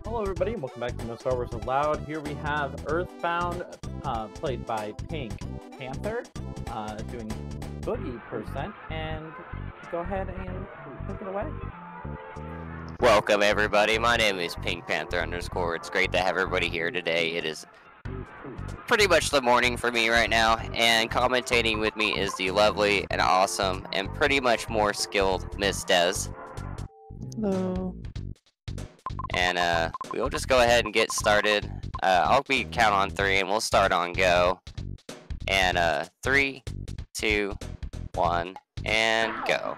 Hello everybody, and welcome back to No Star Wars Allowed. Here we have EarthBound, played by Pink Panther, doing Boogey %, and go ahead and take it away. Welcome everybody, my name is Pink Panther _. It's great to have everybody here today. It is pretty much the morning for me right now, and commentating with me is the lovely and awesome and pretty much more skilled Miss Des. Hello. And we'll just go ahead and get started. I'll be count on 3 and we'll start on go. And 3, 2, 1, and go.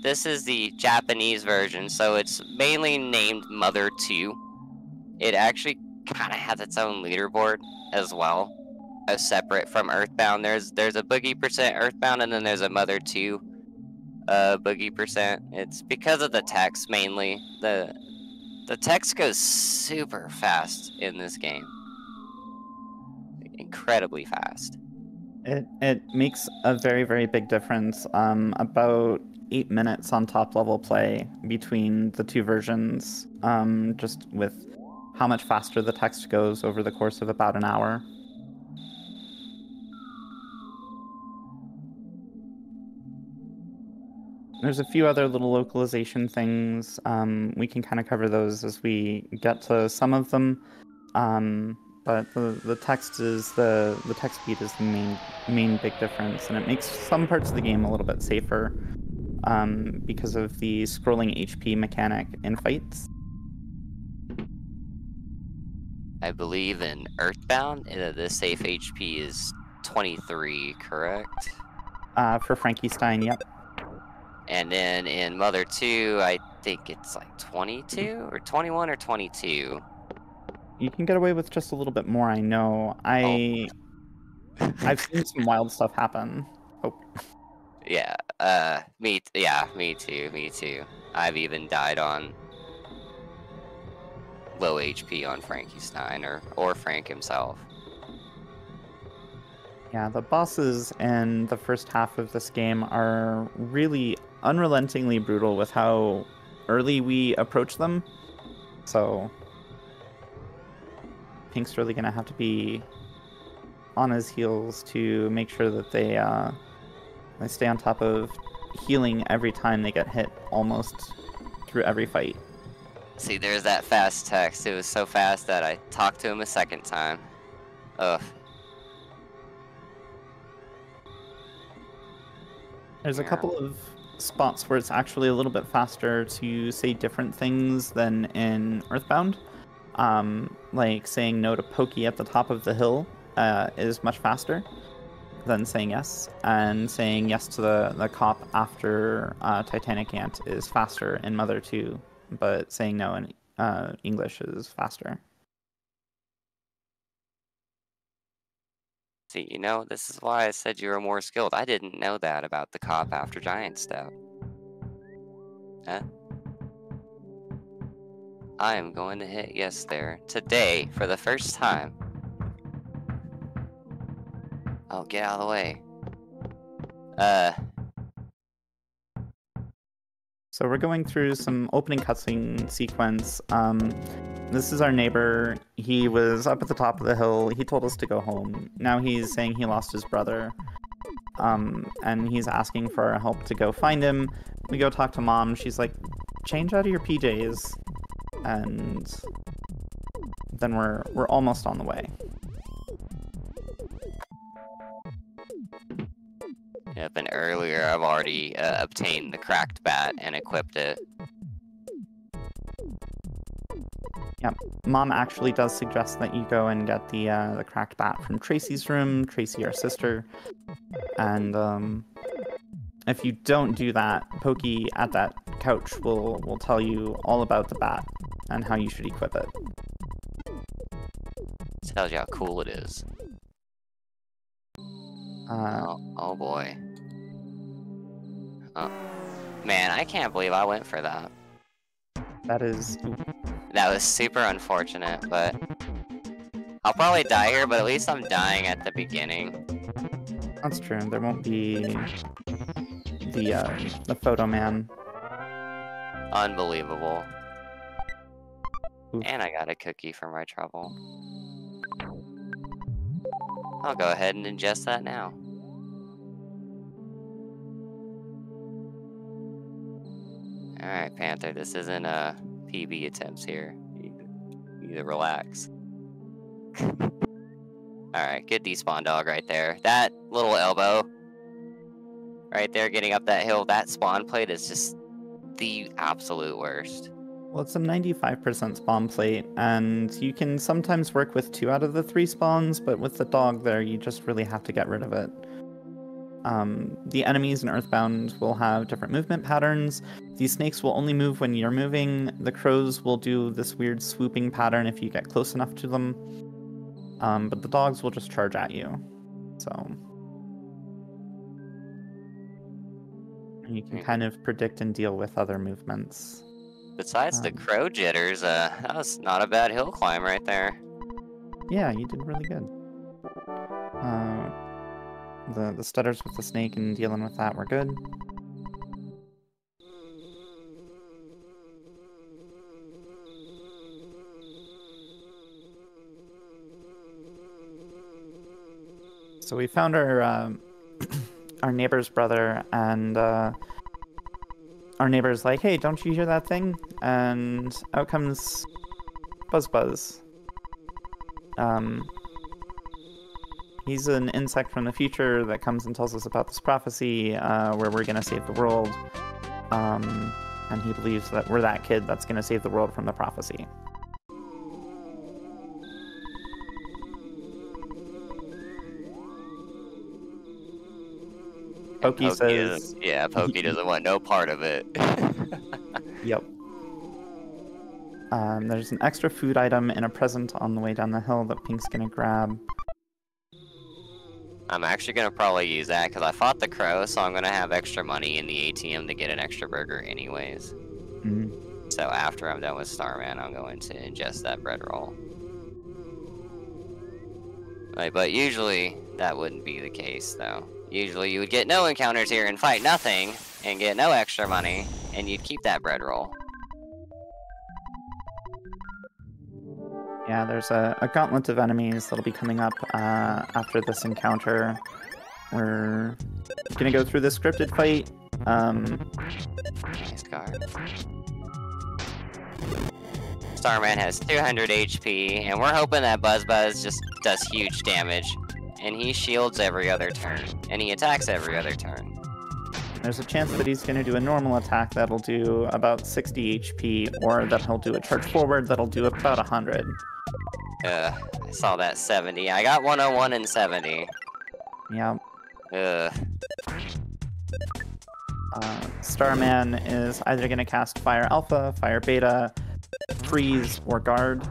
This is the Japanese version, so it's mainly named Mother 2. It actually kind of has its own leaderboard as well, as separate from EarthBound. There's a Boogey % EarthBound, and then there's a Mother 2 Boogey %. It's because of the text mainly. The text goes super fast in this game, incredibly fast. It makes a very, very big difference. About 8 minutes on top level play between the two versions, just with how much faster the text goes over the course of about an hour. There's a few other little localization things. We can kind of cover those as we get to some of them. But the text is the text speed is the main big difference, and it makes some parts of the game a little bit safer because of the scrolling HP mechanic in fights. I believe in EarthBound, the safe HP is 23, correct? For Frankenstein, yep. And then in Mother 2, I think it's like 22 or 21 or 22. You can get away with just a little bit more, I know. I've seen some wild stuff happen. Oh. Yeah, me too. I've even died on low HP on Frankenstein or Frank himself. Yeah, the bosses in the first half of this game are really unrelentingly brutal with how early we approach them. So Pink's really gonna have to be on his heels to make sure that they stay on top of healing every time they get hit, almost through every fight. See, there's that fast text. It was so fast that I talked to him a second time. Ugh. There's a couple of spots where it's actually a little bit faster to say different things than in EarthBound. Like saying no to Pokey at the top of the hill is much faster than saying yes, and saying yes to the cop after Titanic Ant is faster in Mother 2, but saying no in English is faster. See, you know, this is why I said you were more skilled. I didn't know that about the cop after Giant Step. Huh? I am going to hit yes there today for the first time. Oh, get out of the way. So we're going through some opening cutscene sequence. This is our neighbor. He was up at the top of the hill. He told us to go home. Now he's saying he lost his brother. And he's asking for our help to go find him. We go talk to Mom. She's like, change out of your PJs. And then we're almost on the way. Yep, and earlier I've already obtained the cracked bat and equipped it. Yeah, Mom actually does suggest that you go and get the cracked bat from Tracy's room, Tracy, our sister. And if you don't do that, Pokey at that couch will tell you all about the bat and how you should equip it. It tells you how cool it is. Oh boy. Oh. Man, I can't believe I went for that. That is... That was super unfortunate, but I'll probably die here, but at least I'm dying at the beginning. That's true. There won't be the photo man. Unbelievable. Oof. And I got a cookie for my trouble. I'll go ahead and ingest that now. Alright, Panther, this isn't a PB attempts here. You need to relax. Alright, good despawn dog right there. That little elbow right there getting up that hill, that spawn plate is just the absolute worst. Well, it's a 95% spawn plate, and you can sometimes work with 2 out of the 3 spawns, but with the dog there, you just really have to get rid of it. The enemies in EarthBound will have different movement patterns. These snakes will only move when you're moving. The crows will do this weird swooping pattern if you get close enough to them. But the dogs will just charge at you. So you can kind of predict and deal with other movements. Besides the crow jitters, that was not a bad hill climb right there. Yeah, you did really good. The stutters with the snake and dealing with that were good. So we found our our neighbor's brother, and our neighbor's like, "Hey, don't you hear that thing?" And out comes Buzz. He's an insect from the future that comes and tells us about this prophecy where we're gonna save the world, and he believes that we're that kid that's gonna save the world from the prophecy. Pokey says... Yeah, Pokey doesn't want no part of it. Yep. There's an extra food item and a present on the way down the hill that Pink's gonna grab. I'm actually gonna probably use that because I fought the crow, so I'm gonna have extra money in the ATM to get an extra burger anyways. Mm-hmm. So after I'm done with Starman, I'm going to ingest that bread roll. But usually that wouldn't be the case though. Usually you would get no encounters here and fight nothing and get no extra money, and you'd keep that bread roll. Yeah, there's a gauntlet of enemies that'll be coming up after this encounter. We're gonna go through the scripted fight. Nice card. Starman has 200 HP, and we're hoping that Buzz just does huge damage. And he shields every other turn, and he attacks every other turn. There's a chance that he's going to do a normal attack that'll do about 60 HP, or that he'll do a charge forward that'll do about 100. I saw that 70. I got 101 and 70. Yeah. Starman is either going to cast Fire Alpha, Fire Beta, Freeze, or Guard.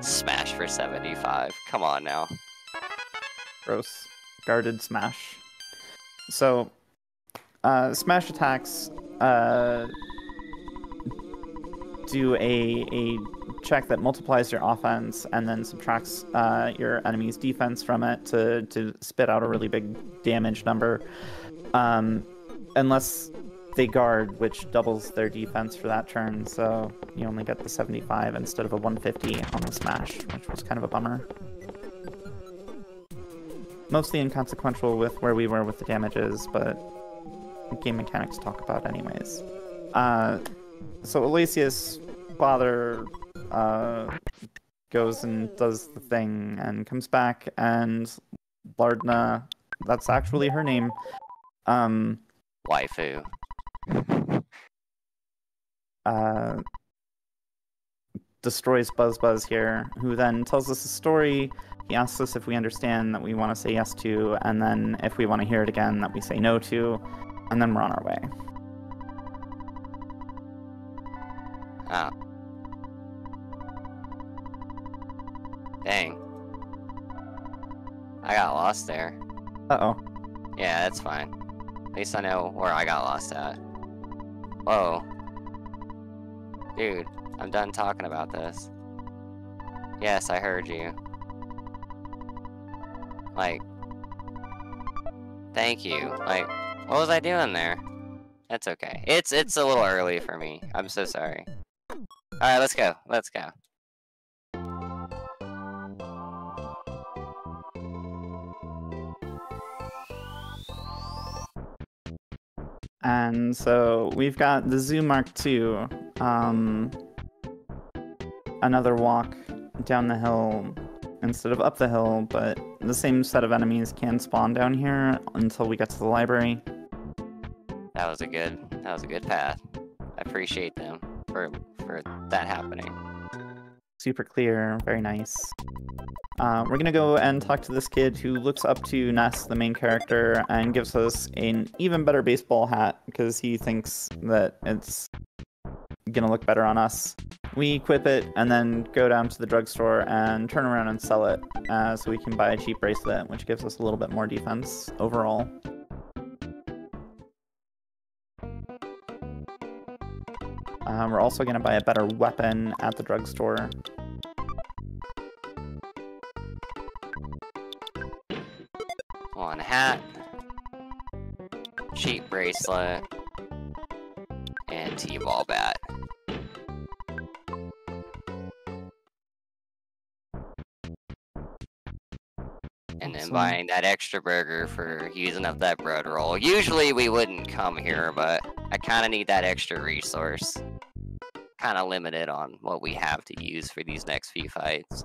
Smash for 75. Come on now. Gross. Guarded Smash. So, Smash attacks do a check that multiplies your offense and then subtracts your enemy's defense from it to spit out a really big damage number. Unless they guard, which doubles their defense for that turn, so you only get the 75 instead of a 150 on the Smash, which was kind of a bummer. Mostly inconsequential with where we were with the damages, but game mechanics talk about anyways. So Elysius' father goes and does the thing and comes back, and Lardna, that's actually her name, waifu. Destroys Buzz here, who then tells us a story. He asks us if we understand that we want to say yes to, and then if we want to hear it again, that we say no to, and then we're on our way. Oh. Dang. I got lost there. Uh-oh. Yeah, that's fine. At least I know where I got lost at. Whoa. Dude, I'm done talking about this. Yes, I heard you. Like, thank you. Like, What was I doing there? That's okay. It's a little early for me. I'm so sorry. Alright, let's go. Let's go. And so we've got the Zoo Mark II. Another walk down the hill instead of up the hill, but the same set of enemies can spawn down here until we get to the library. That was a good path. I appreciate them for that happening. Super clear, very nice. We're gonna go and talk to this kid who looks up to Ness, the main character, and gives us an even better baseball hat because he thinks that it's gonna look better on us. We equip it and then go down to the drugstore and turn around and sell it so we can buy a cheap bracelet, which gives us a little bit more defense overall. We're also going to buy a better weapon at the drugstore. One hat, cheap bracelet, and T-ball bat. And then buying that extra burger for using up that bread roll. Usually we wouldn't come here, but I kind of need that extra resource. Kind of limited on what we have to use for these next few fights.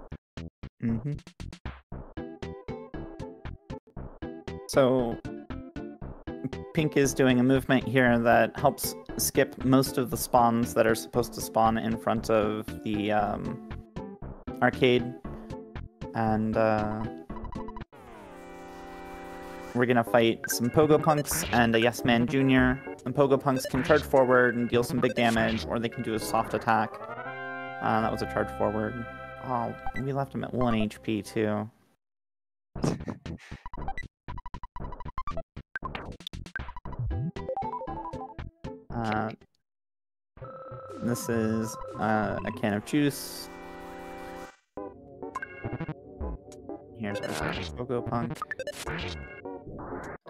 Mm-hmm. So Pink is doing a movement here that helps skip most of the spawns that are supposed to spawn in front of the arcade. And we're gonna fight some Pogo Punks and a Yes Man Jr. And Pogo Punks can charge forward and deal some big damage, or they can do a soft attack. That was a charge forward. Oh, we left him at 1 HP too. This is a can of juice. Here's our Pogo Punk.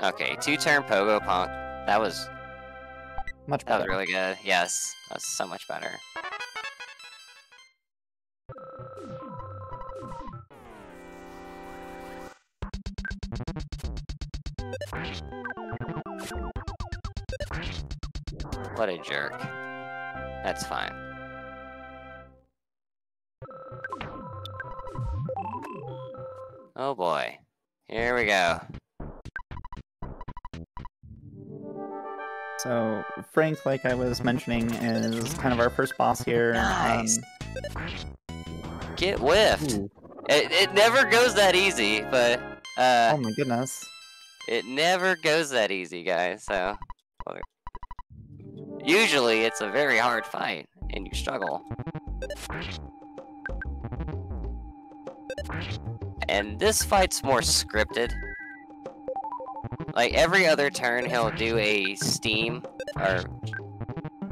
Okay, 2-turn Pogo Punk. That was Much better. That was really good. Yes, that's so much better. What a jerk. That's fine. Oh boy. Here we go. So, Frank, like I was mentioning, is kind of our first boss here. Nice. Get whiffed. It never goes that easy, but oh my goodness. It never goes that easy, guys. So usually it's a very hard fight and you struggle. And this fight's more scripted. Like every other turn he'll do a steam or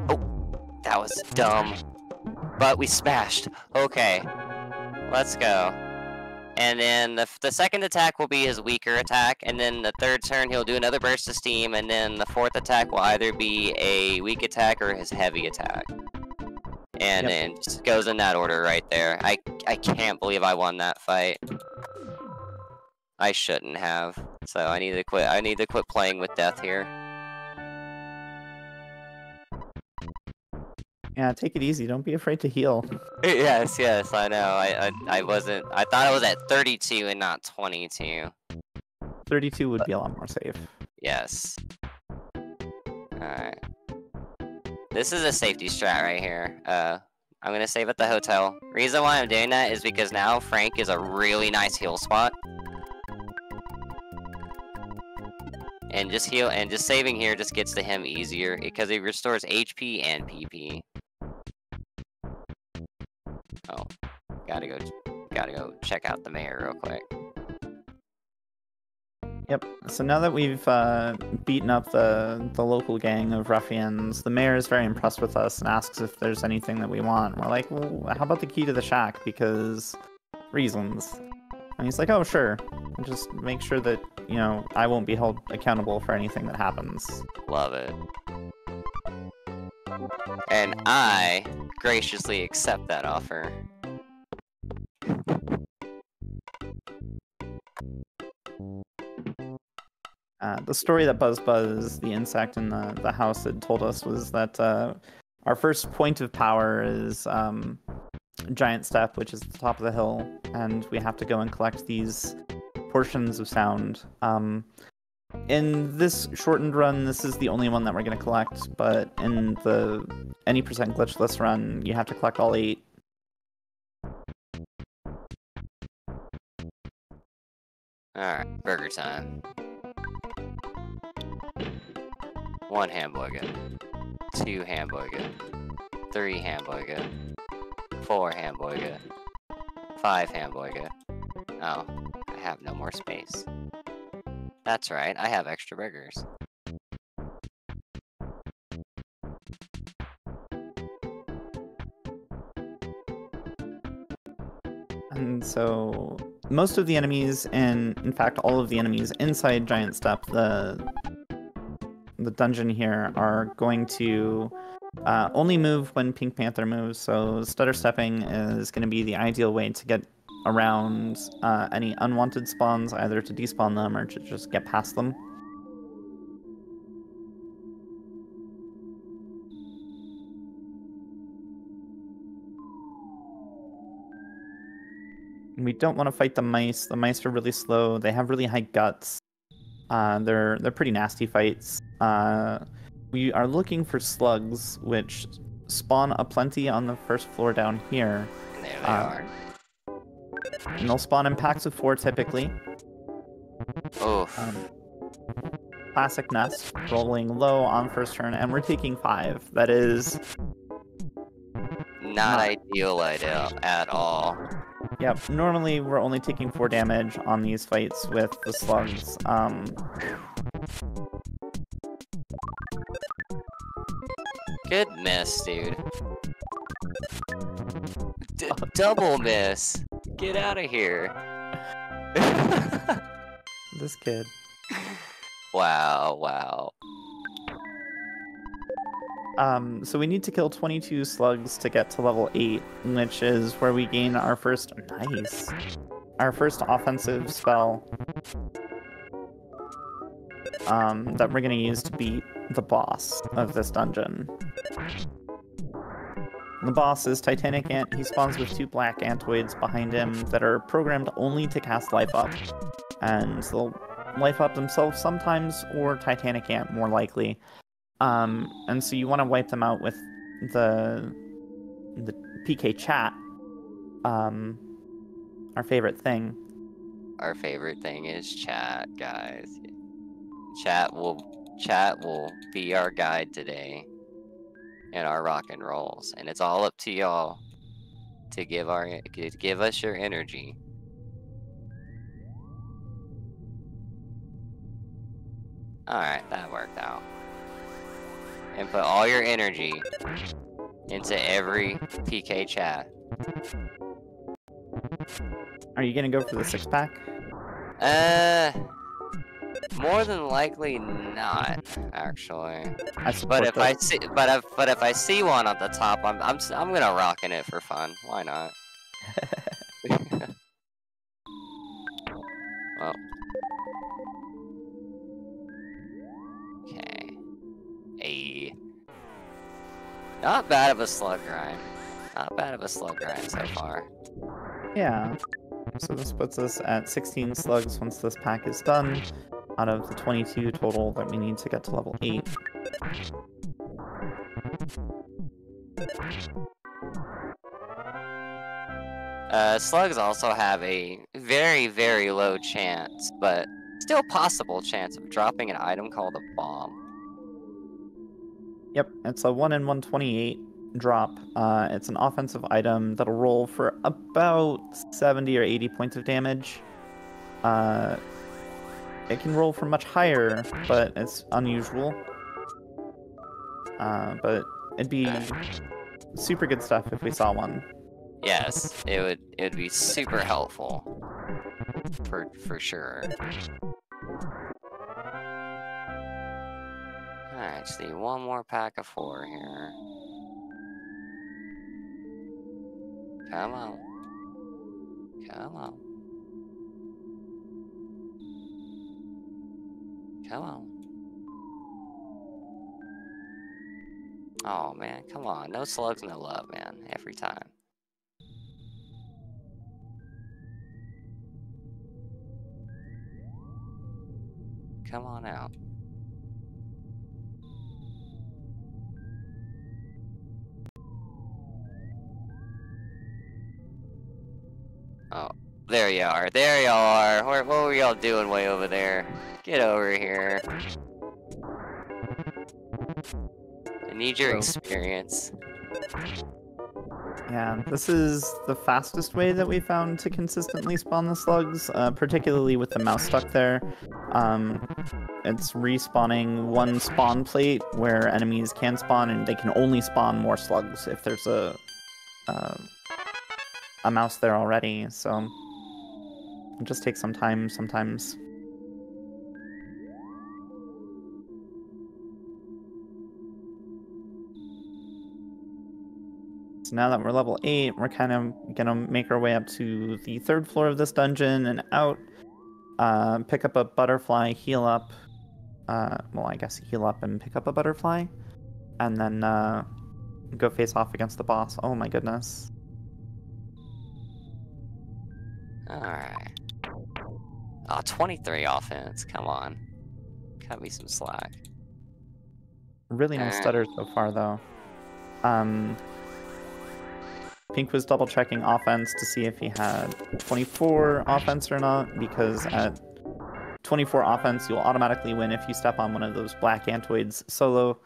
oh, that was dumb. But we smashed. Okay. Let's go. And then the second attack will be his weaker attack, and then the third turn he'll do another burst of steam, and then the fourth attack will either be a weak attack or his heavy attack. And then it just goes in that order right there. I can't believe I won that fight. I shouldn't have. So I need to quit. I need to quit playing with death here. Yeah, take it easy. Don't be afraid to heal. Yes, yes, I know. I wasn't. I thought I was at 32 and not 22. 32 would be a lot more safe. Yes. Alright. This is a safety strat right here. I'm gonna save at the hotel. Reason why I'm doing that is because now Frank is a really nice heal spot. And just heal, and just saving here just gets to him easier because it restores HP and PP. Oh, gotta go check out the mayor real quick. Yep. So now that we've beaten up the local gang of ruffians, the mayor is very impressed with us and asks if there's anything that we want. We're like, well, how about the key to the shack? Because reasons. And he's like, oh, sure. Just make sure that, you know, I won't be held accountable for anything that happens. Love it. And I graciously accept that offer. The story that Buzz, the insect in the house, had told us was that our first point of power is Giant Step, which is at the top of the hill, and we have to go and collect these portions of sound. In this shortened run, this is the only one that we're going to collect, but in the any percent glitchless run, you have to collect all 8. Alright, burger time. 1 hamburger. 2 hamburger. 3 hamburger. 4 hamburger. 5 hamburger. Oh, I have no more space. That's right, I have extra burgers. And so most of the enemies, and in fact all of the enemies inside Giant Step, the dungeon here, are going to only move when Pink Panther moves, so stutter stepping is going to be the ideal way to get around any unwanted spawns, either to despawn them or to just get past them. We don't want to fight the mice. The mice are really slow. They have really high guts. They're pretty nasty fights. We are looking for slugs, which spawn aplenty on the first floor down here. There they are. And they'll spawn in packs of 4 typically. Oof. Classic nest, rolling low on first turn, and we're taking 5. That is not ideal at all. Yep, normally we're only taking 4 damage on these fights with the slugs. Good miss, dude. Double miss. Get out of here. This kid. Wow. So we need to kill 22 slugs to get to level 8, which is where we gain our first offensive spell that we're going to use to beat the boss of this dungeon. The boss is Titanic Ant. He spawns with 2 black antoids behind him that are programmed only to cast Life Up. And they'll Life Up themselves sometimes, or Titanic Ant more likely. And so you want to wipe them out with the PK chat. Our favorite thing. Our favorite thing is chat, guys. Chat will be our guide today in our rock and rolls, and it's all up to y'all to give us your energy. Alright, that worked out. And put all your energy into every PK chat. Are you gonna go for the 6-pack? More than likely not, actually. But if I see one at the top, I'm gonna rock in it for fun. Why not? Well. Okay. Hey. Not bad of a slug grind. Not bad of a slug grind so far. Yeah. So this puts us at 16 slugs once this pack is done, out of the 22 total that we need to get to level 8. Slugs also have a very, very low chance, but still possible chance of dropping an item called a bomb. Yep, it's a 1 in 128 drop. It's an offensive item that'll roll for about 70 or 80 points of damage. It can roll for much higher, but it's unusual. But it'd be super good stuff if we saw one. Yes, it would be super helpful. for sure. Alright, just need one more pack of 4 here. Come on. Come on. Come on. Oh man, come on. No slugs, no love, man. Every time. Come on out. Oh, there you are. There you are. What were y'all doing way over there? Get over here. I need your experience. Yeah, this is the fastest way that we found to consistently spawn the slugs, particularly with the mouse stuck there. It's respawning one spawn plate where enemies can spawn, and they can only spawn more slugs if there's a mouse there already, so it just takes some time sometimes. So now that we're level 8, we're kind of gonna make our way up to the 3rd floor of this dungeon and out. Pick up a butterfly, heal up. Well, I guess heal up and pick up a butterfly. And then go face off against the boss. Oh my goodness. Alright. Oh, 23 offense. Come on. Cut me some slack. Really nice stutter so far, though. Pink was double checking offense to see if he had 24 offense or not, because at 24 offense, you'll automatically win if you step on one of those black antoids solo.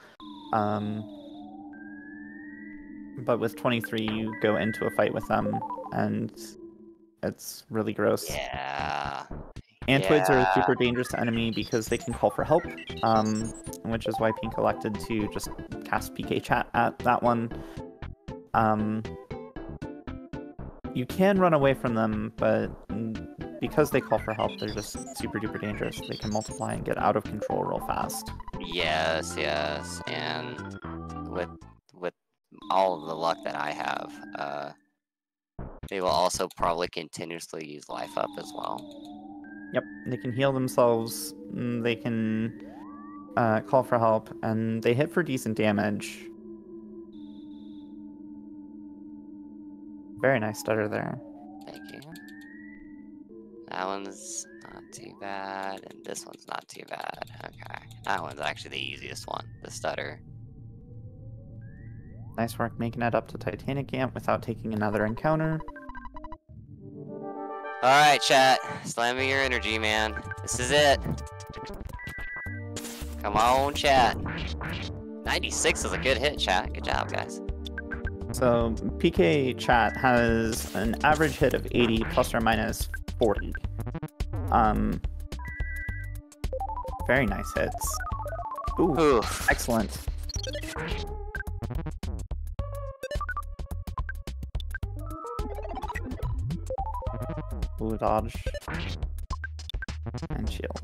But with 23, you go into a fight with them, and it's really gross. Yeah. Antoids are a super dangerous enemy because they can call for help, which is why Pink elected to just cast PK chat at that one. You can run away from them, but because they call for help, they're just super duper dangerous. They can multiply and get out of control real fast. Yes, yes, and with all of the luck that I have, they will also probably continuously use life up as well. Yep, they can heal themselves, they can call for help, and they hit for decent damage. Very nice stutter there. Thank you. That one's not too bad, and this one's not too bad. Okay, that one's actually the easiest one, the stutter. Nice work making it up to Titanic Amp without taking another encounter. Alright, chat. Slam me your energy, man. This is it. Come on, chat. 96 is a good hit, chat. Good job, guys. So, PK chat has an average hit of 80 plus or minus 40. Very nice hits. Ooh. Excellent. Ooh, dodge. And shield.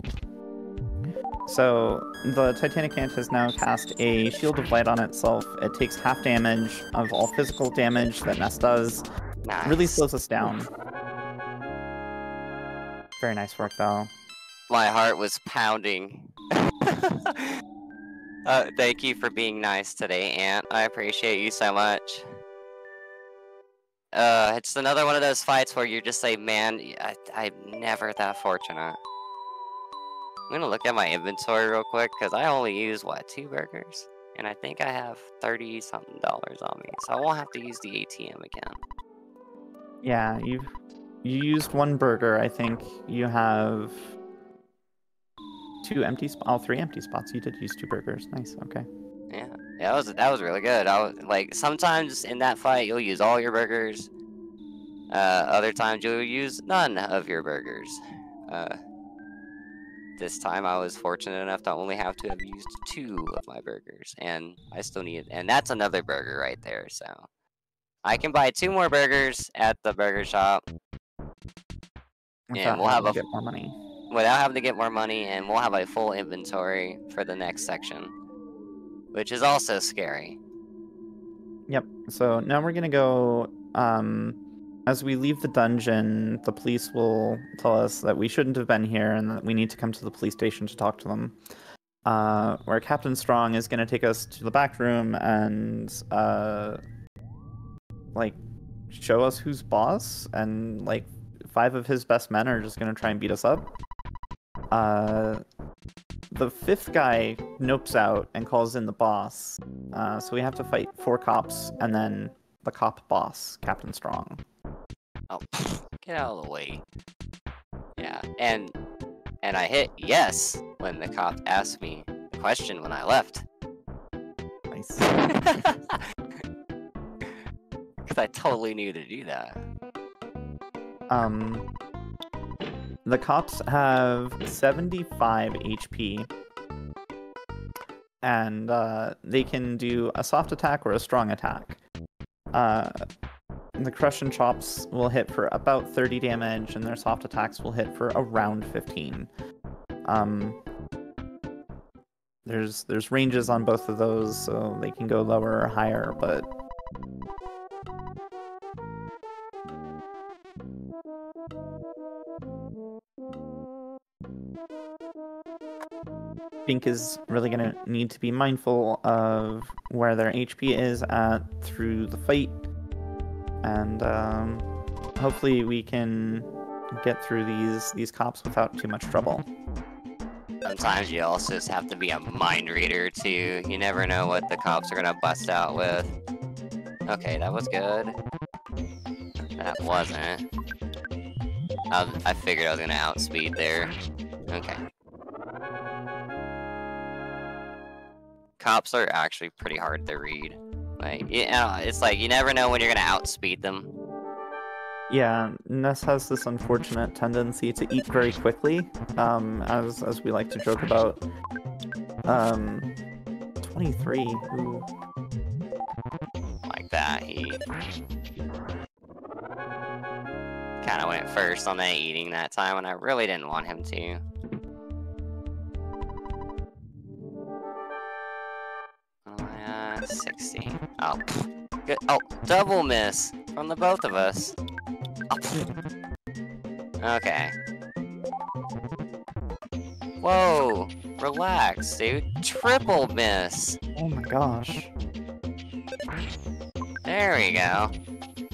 So, the Titanic Ant has now cast a Shield of Light on itself. It takes half damage of all physical damage that Ness does. Nice. Really slows us down. Very nice work, though. My heart was pounding. Thank you for being nice today, Ant. I appreciate you so much. It's another one of those fights where you're just like, man, I'm never that fortunate. I'm gonna look at my inventory real quick, because I only use, what, 2 burgers? And I think I have $30-something on me, so I won't have to use the ATM again. Yeah, you used 1 burger, I think. You have 2 empty spots. Oh, 3 empty spots. You did use 2 burgers. Nice, okay. Yeah, that was really good. I was like, sometimes in that fight you'll use all your burgers. Other times you'll use none of your burgers. This time I was fortunate enough to only have to have used 2 of my burgers, and I still need, and that's another burger right there. So I can buy 2 more burgers at the burger shop. Without we'll have having to get more money. without having to get more money, and we'll have a full inventory for the next section, which is also scary. Yep. So now we're gonna go. As we leave the dungeon, the police will tell us that we shouldn't have been here and that we need to come to the police station to talk to them. Where Captain Strong is gonna take us to the back room and like show us who's boss, and like 5 of his best men are just gonna try and beat us up. The 5th guy nopes out and calls in the boss, so we have to fight 4 cops and then the cop boss, Captain Strong. Oh, get out of the way. Yeah, and I hit yes when the cop asked me the question when I left. Nice. Because I totally knew to do that. The cops have 75 HP, and they can do a soft attack or a strong attack. The Crush and Chops will hit for about 30 damage, and their soft attacks will hit for around 15. There's ranges on both of those, so they can go lower or higher, but Pink is really going to need to be mindful of where their HP is at through the fight, and hopefully we can get through these cops without too much trouble. Sometimes you also just have to be a mind reader too. You never know what the cops are gonna bust out with. Okay, that was good. That wasn't. I figured I was gonna outspeed there. Okay. Cops are actually pretty hard to read. Like, you know, it's like you never know when you're gonna outspeed them. Yeah, Ness has this unfortunate tendency to eat very quickly, as we like to joke about. 23, ooh. Like that, he kind of went first on that eating that time, and I really didn't want him to. Oh, yeah, 60. Oh, good. Oh, double miss from the both of us. Okay. Whoa, relax, dude. Triple miss. Oh my gosh. There we go.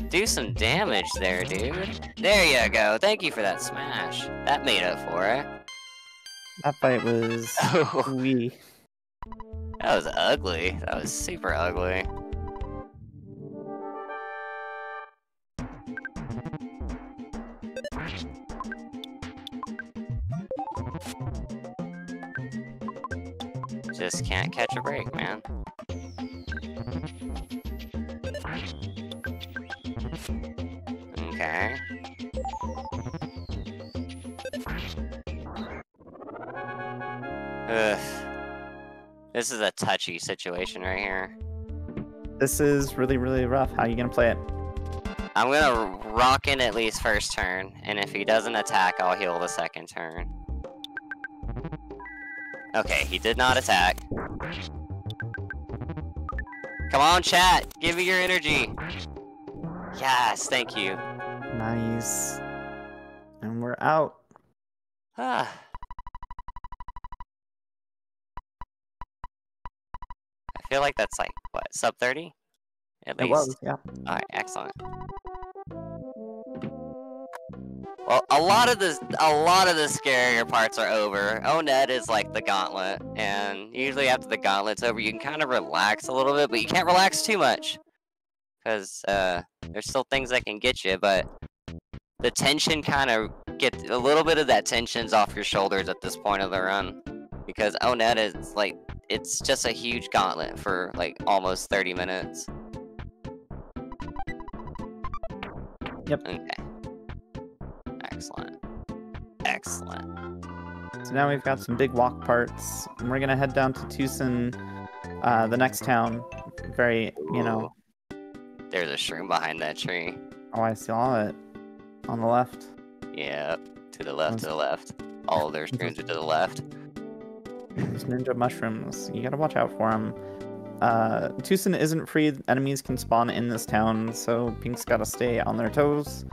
Do some damage there, dude. There you go. Thank you for that smash. That made up for it. That fight was wee. That was ugly. That was super ugly. Just can't catch a break, man. Okay. Ugh. This is a touchy situation right here. This is really, really rough. How are you gonna play it? I'm gonna rock in at least first turn, and if he doesn't attack, I'll heal the second turn. Okay, he did not attack. Come on, chat! Give me your energy! Yes, thank you. Nice. And we're out. Ah. I feel like that's like, what, sub 30? At least? It was, yeah. Alright, excellent. Well, a lot of the scarier parts are over. Oned is like the gauntlet, and usually after the gauntlet's over, you can kind of relax a little bit, but you can't relax too much, because there's still things that can get you. But the tension kind of get a little bit of that tension's off your shoulders at this point of the run, because Oned is like it's just a huge gauntlet for like almost 30 minutes. Yep. Okay. Excellent. Excellent. So now we've got some big walk parts, and we're gonna head down to Tucson, the next town. Very, you know. There's a shroom behind that tree. Oh, I saw it. On the left. Yep. To the left, to the left. All of their streams are to the left. Those ninja mushrooms, you gotta watch out for them. Tucson isn't free. Enemies can spawn in this town, so Pink's gotta stay on their toes.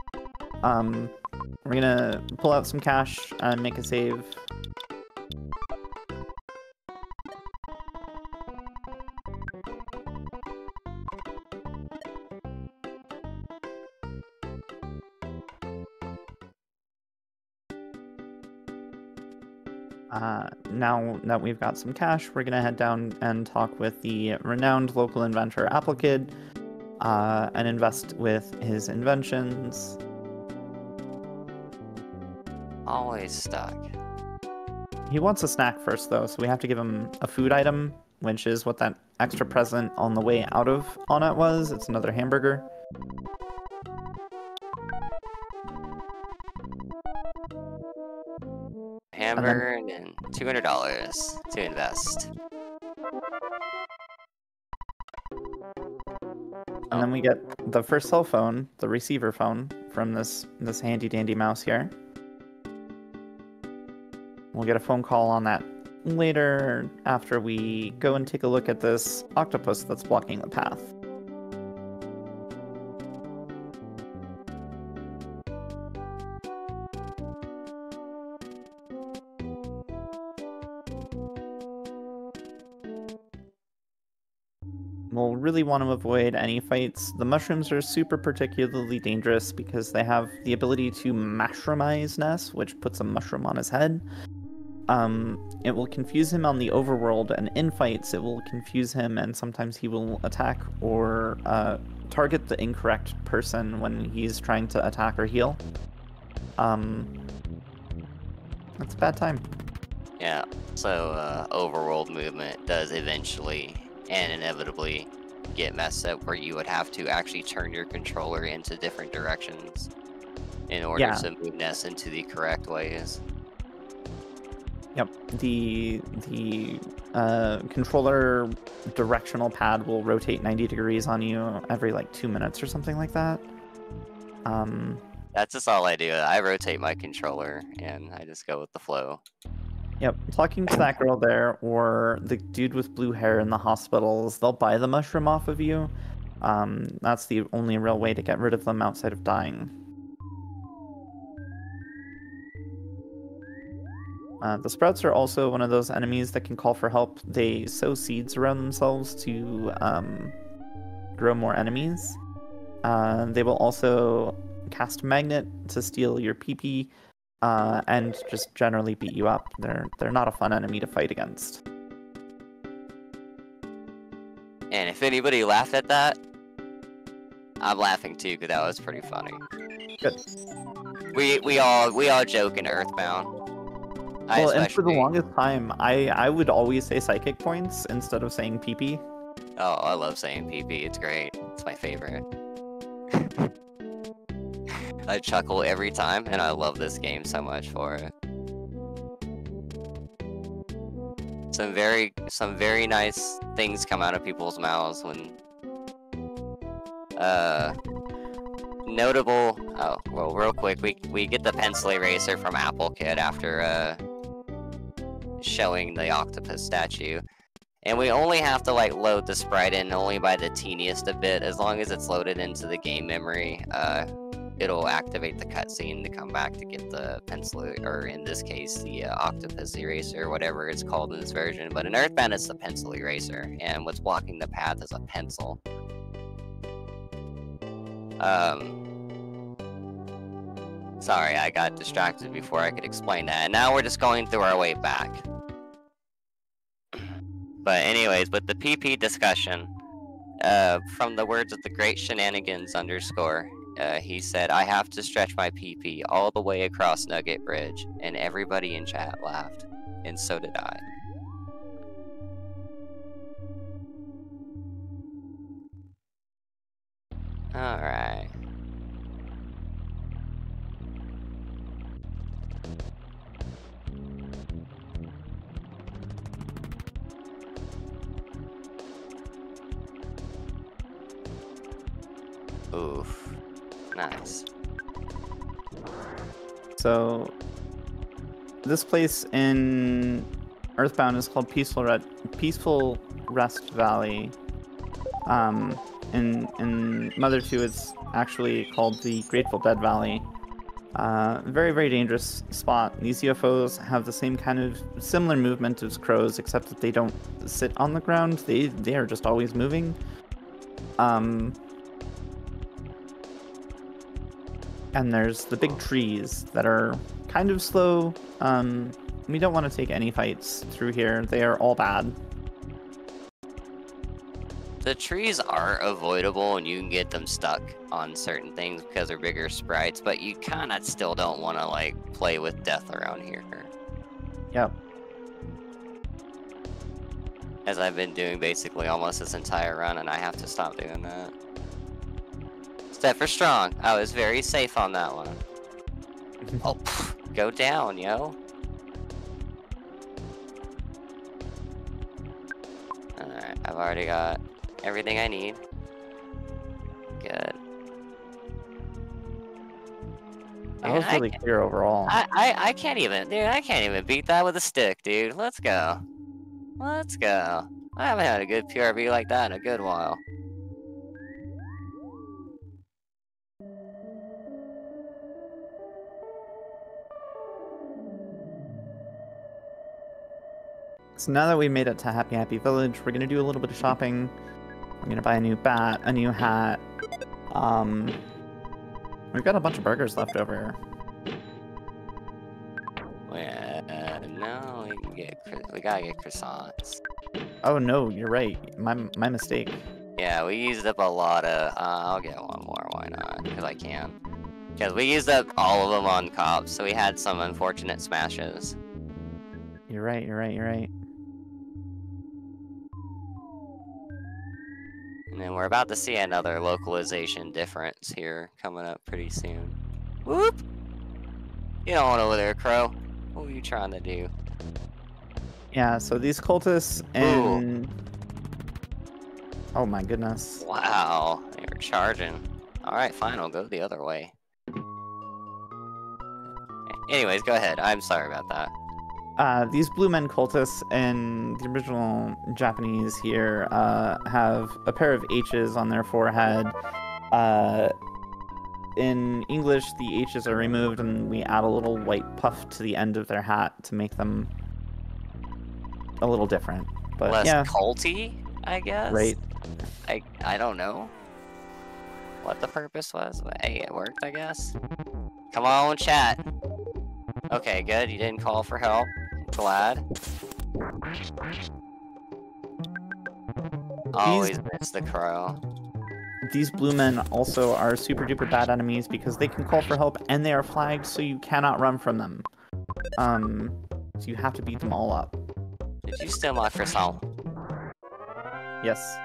We're gonna pull out some cash and make a save. Now that we've got some cash, we're gonna head down and talk with the renowned local inventor Applekid, and invest with his inventions. Always stuck. He wants a snack first, though, so we have to give him a food item, which is what that extra present on the way out of Onett was. It's another hamburger. Hamburger and then $200 to invest. And then we get the first cell phone, the receiver phone, from this handy dandy mouse here. We'll get a phone call on that later after we go and take a look at this octopus that's blocking the path. We'll really want to avoid any fights. The mushrooms are super particularly dangerous because they have the ability to mushroomize Ness, which puts a mushroom on his head. It will confuse him on the overworld, and in fights it will confuse him, and sometimes he will attack or target the incorrect person when he's trying to attack or heal. That's a bad time. Yeah, so overworld movement does eventually and inevitably get messed up where you would have to actually turn your controller into different directions in order to move Ness into the correct ways. Yep, the controller directional pad will rotate 90 degrees on you every like 2 minutes or something like that. That's just all I do. I rotate my controller and I just go with the flow. Yep, talking to that girl there, or the dude with blue hair in the hospitals, they'll buy the mushroom off of you. That's the only real way to get rid of them outside of dying. The sprouts are also one of those enemies that can call for help. They sow seeds around themselves to grow more enemies. They will also cast magnet to steal your PP. And just generally beat you up. They're not a fun enemy to fight against. And if anybody laughed at that, I'm laughing too because that was pretty funny. Good. We all joke in EarthBound. Well, and for the longest time, I would always say psychic points instead of saying PP. Oh, I love saying PP. It's great. It's my favorite. I chuckle every time, and I love this game so much for it. Some very nice things come out of people's mouths when notable. Oh well, real quick, we get the pencil eraser from Applekid after showing the octopus statue, and we only have to like load the sprite in only by the teeniest of bit. As long as it's loaded into the game memory, it'll activate the cutscene to come back to get the pencil, or in this case, the octopus eraser, whatever it's called in this version. But in EarthBound, it's the pencil eraser, and what's blocking the path is a pencil. Sorry, I got distracted before I could explain that, and now we're just going through our way back. But anyways, with the PP discussion, from the words of the great shenanigans _ he said, I have to stretch my PP all the way across Nugget Bridge, and everybody in chat laughed, and so did I. Alright. Oof. Nice. So this place in Earthbound is called Peaceful Rest Valley. In Mother 2, it's actually called the Grateful Dead Valley. Very, very dangerous spot. These UFOs have the same kind of similar movement as crows, except that they don't sit on the ground. They are just always moving. And there's the big trees that are kind of slow. We don't want to take any fights through here. They are all bad. The trees are avoidable and you can get them stuck on certain things because they're bigger sprites, but you kind of still don't want to like play with death around here. Yep. As I've been doing basically almost this entire run, and I have to stop doing that. Step for strong. I was very safe on that one. Oh, go down, yo. Alright, I've already got everything I need. Good. That was really clear overall. I can't even, dude, I can't even beat that with a stick, dude. Let's go. Let's go. I haven't had a good PRV like that in a good while. So now that we made it to Happy Happy Village, we're gonna do a little bit of shopping. We're gonna buy a new bat, a new hat. We've got a bunch of burgers left over. No, we gotta get croissants. Oh no, you're right. My mistake. Yeah, we used up a lot of. I'll get one more. Why not? Because I can. Because we used up all of them on cops, so we had some unfortunate smashes. You're right. You're right. And then we're about to see another localization difference here coming up pretty soon. Whoop! Get on over there, Crow. What were you trying to do? Yeah, so these cultists and... Oh my goodness. Wow, they were charging. Alright, fine, I'll go the other way. Anyways, go ahead. I'm sorry about that. These blue men cultists in the original Japanese here have a pair of H's on their forehead. In English, the H's are removed and we add a little white puff to the end of their hat to make them a little different. But less yeah, culty, I guess? right. I don't know what the purpose was, but hey, it worked, I guess. Come on, chat. Okay, good. You didn't call for help. Glad. Always miss the crow. These blue men also are super duper bad enemies because they can call for help and they are flagged, so you cannot run from them. So you have to beat them all up. Did you steal my croissant? Yes.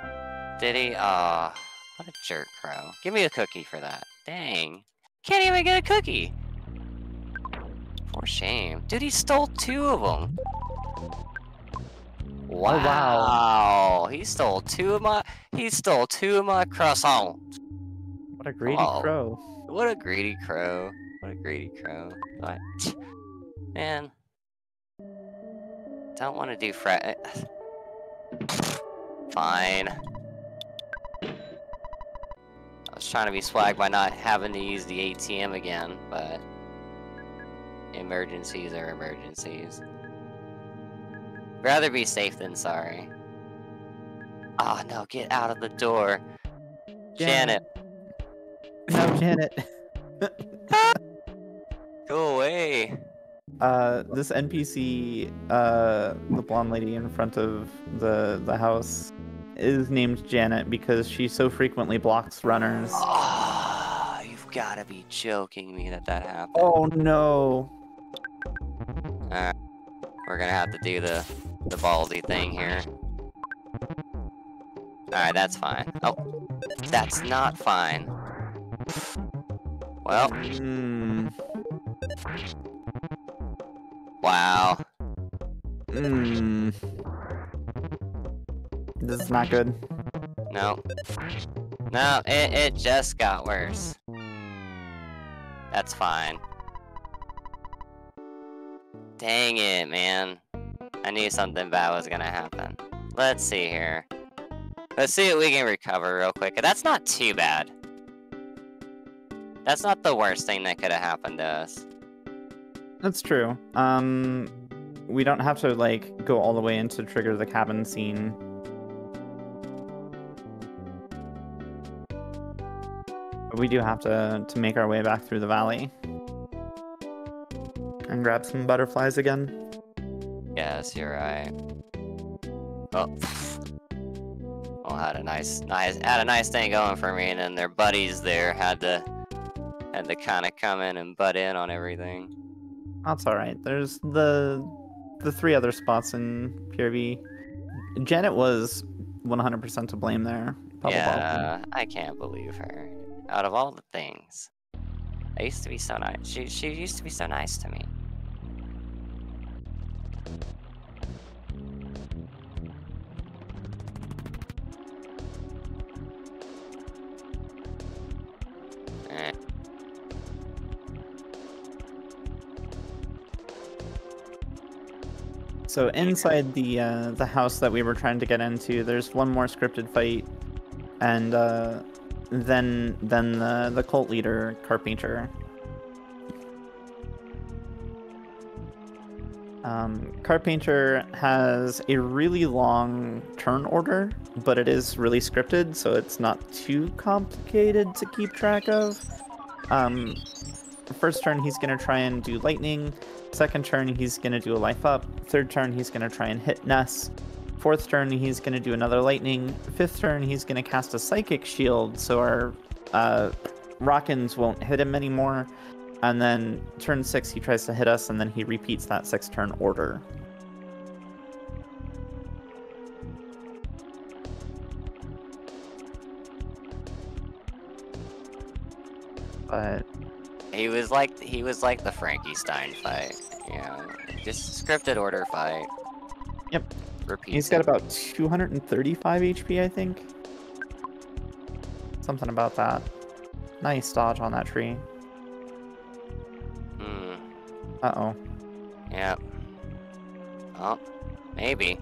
Did he? What a jerk, crow. Give me a cookie for that. Dang. Can't even get a cookie. For shame. Dude, he stole 2 of them. Wow. Oh, wow. He stole 2 of my croissants. What a greedy crow. What a greedy crow. What a greedy crow. What? Man. Don't want to do Fine. I was trying to be swag by not having to use the ATM again, but emergencies are emergencies. Rather be safe than sorry. Oh no, get out of the door. Janet. No, Janet. Go away. This NPC, the blonde lady in front of the house, is named Janet because she so frequently blocks runners. Oh, you've got to be joking me that happened. Oh no. Alright, we're gonna have to do the ballsy thing here. Alright, that's fine. Oh, that's not fine. Well. Wow. This is not good. No. No, it just got worse. That's fine. Dang it, man. I knew something bad was gonna happen. Let's see here. Let's see what we can recover real quick. That's not too bad. That's not the worst thing that could have happened to us. That's true. We don't have to, like, go all the way in to trigger the cabin scene. But we do have to make our way back through the valley. And grab some butterflies again. Yes, you're right. Oh. Well, had a nice thing going for me, and then their buddies there had to kind of come in and butt in on everything. That's all right. There's the 3 other spots in PRV. Janet was 100% to blame there. Yeah, I can't believe her. Out of all the things, I used to be so nice. She used to be so nice to me. So inside the house that we were trying to get into, there's one more scripted fight, and then the cult leader, Carpenter. Carpenter has a really long turn order, but it is really scripted, so it's not too complicated to keep track of. First turn, he's going to try and do lightning. Second turn, he's going to do a life up. Third turn, he's going to try and hit Ness. Fourth turn, he's going to do another lightning. Fifth turn, he's going to cast a psychic shield, so our Rockins won't hit him anymore. And then turn 6, he tries to hit us, and then he repeats that 6-turn order. But he was like the Frankenstein fight, you know, just scripted order fight. Yep. Repeats. He's got about 235 HP, I think. Something about that. Nice dodge on that tree. Uh-oh. Yep. Oh, maybe.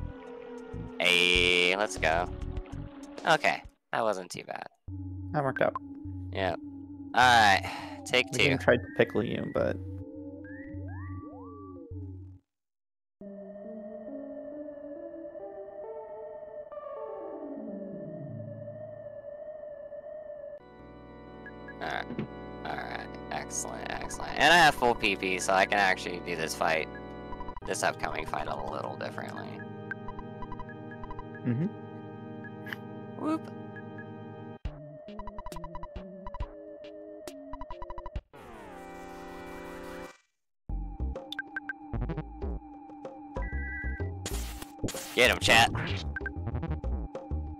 Hey, let's go. Okay, that wasn't too bad. That worked out. Yep. Alright, take 2. We tried to pickle you, but... Alright. Excellent. And I have full PP, so I can actually do this upcoming fight a little differently. Mm-hmm. Whoop. Get him, chat.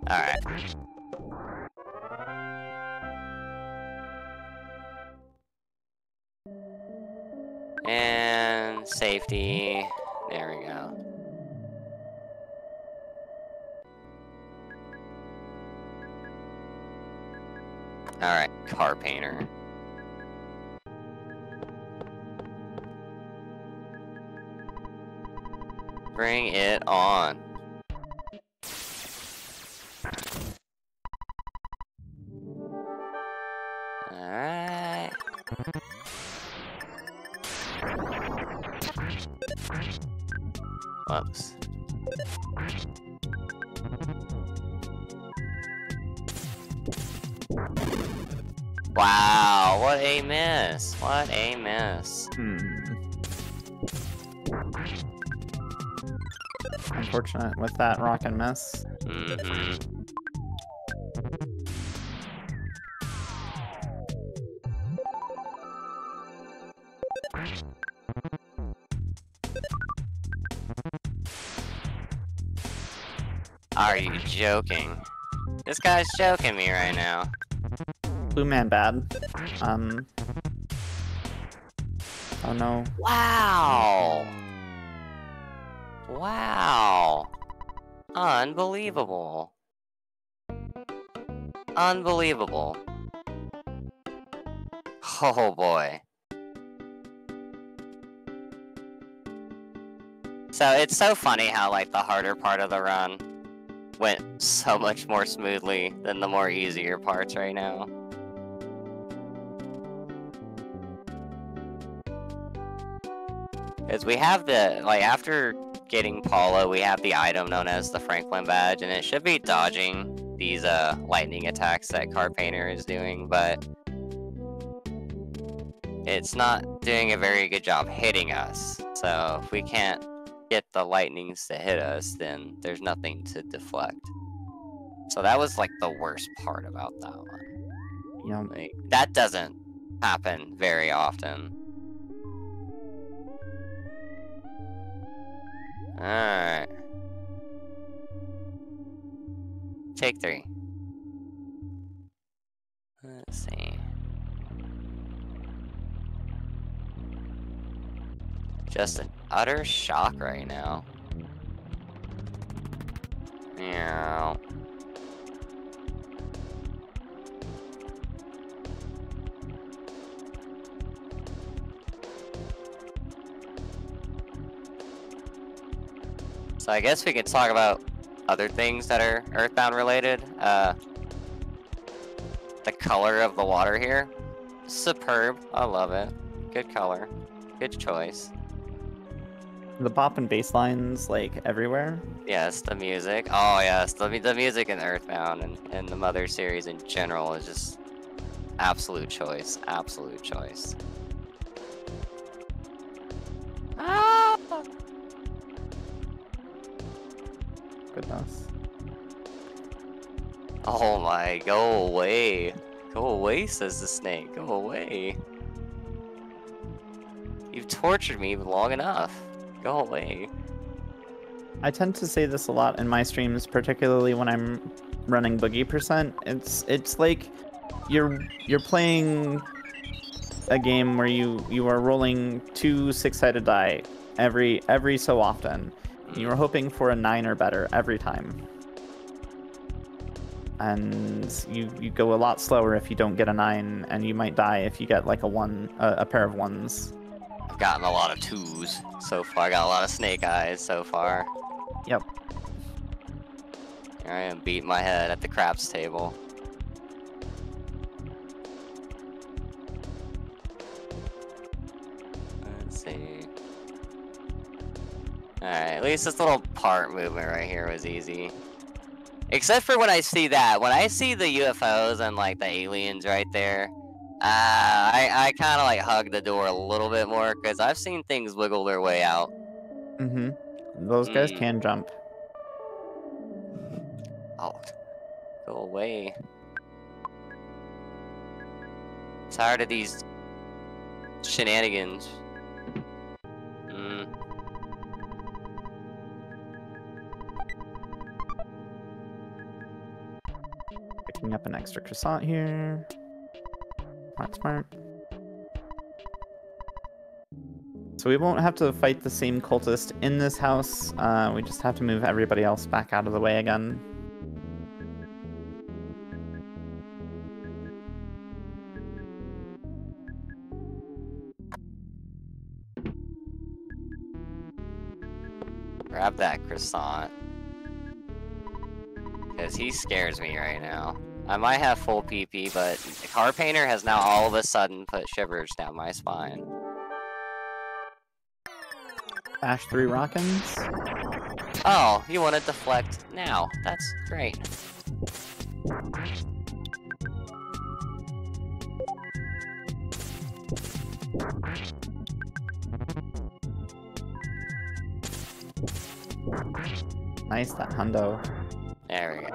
Alright. And safety. There we go. Alright, car painter. Bring it on. Alright. Whoops. Wow, what a miss. What a miss. Unfortunate with that rock and miss. Are you joking? This guy's joking me right now. Blue man bad. Oh no. Wow! Wow! Unbelievable. Unbelievable. Oh boy. So it's so funny how like the harder part of the run went so much more smoothly than the more easier parts right now. Because we have the, like, after getting Paula, we have the item known as the Franklin badge, and it should be dodging these lightning attacks that Car Painter is doing, but it's not doing a very good job hitting us. So if we can't get the lightnings to hit us, then there's nothing to deflect. So that was like the worst part about that one. Yeah. Like, that doesn't happen very often. Alright. Take 3. Let's see. Just an utter shock right now. Yeah. So I guess we could talk about other things that are Earthbound related. The color of the water here, superb. I love it. Good color. Good choice. The bop and bass lines, like, everywhere. Yes, the music. Oh, yes. The music in Earthbound and the Mother series in general is just absolute choice. Absolute choice. Ah! Goodness. Oh my, go away. Go away, says the snake. Go away. You've tortured me long enough. Go away. I tend to say this a lot in my streams, particularly when I'm running Boogey percent. It's like you're playing a game where you are rolling 2 6-sided die every so often. You are hoping for a 9 or better every time. And you go a lot slower if you don't get a 9, and you might die if you get like a pair of 1s. I've gotten a lot of 2s so far. I got a lot of snake eyes so far. Yep. Here I am beating my head at the craps table. Let's see. Alright, at least this little part movement right here was easy. Except for when I see that. When I see the UFOs and like the aliens right there, I kind of like hug the door a little bit more because I've seen things wiggle their way out. Mm-hmm. Those guys can jump. Oh, go away. Tired of these shenanigans. Picking up an extra croissant here. Smart. So we won't have to fight the same cultist in this house. We just have to move everybody else back out of the way again. Grab that croissant. Because he scares me right now. I might have full PP, but the Car Painter has now all of a sudden put shivers down my spine. Bash 3 Rockins. Oh, you want to deflect now. That's great. Nice, that hundo. There we go.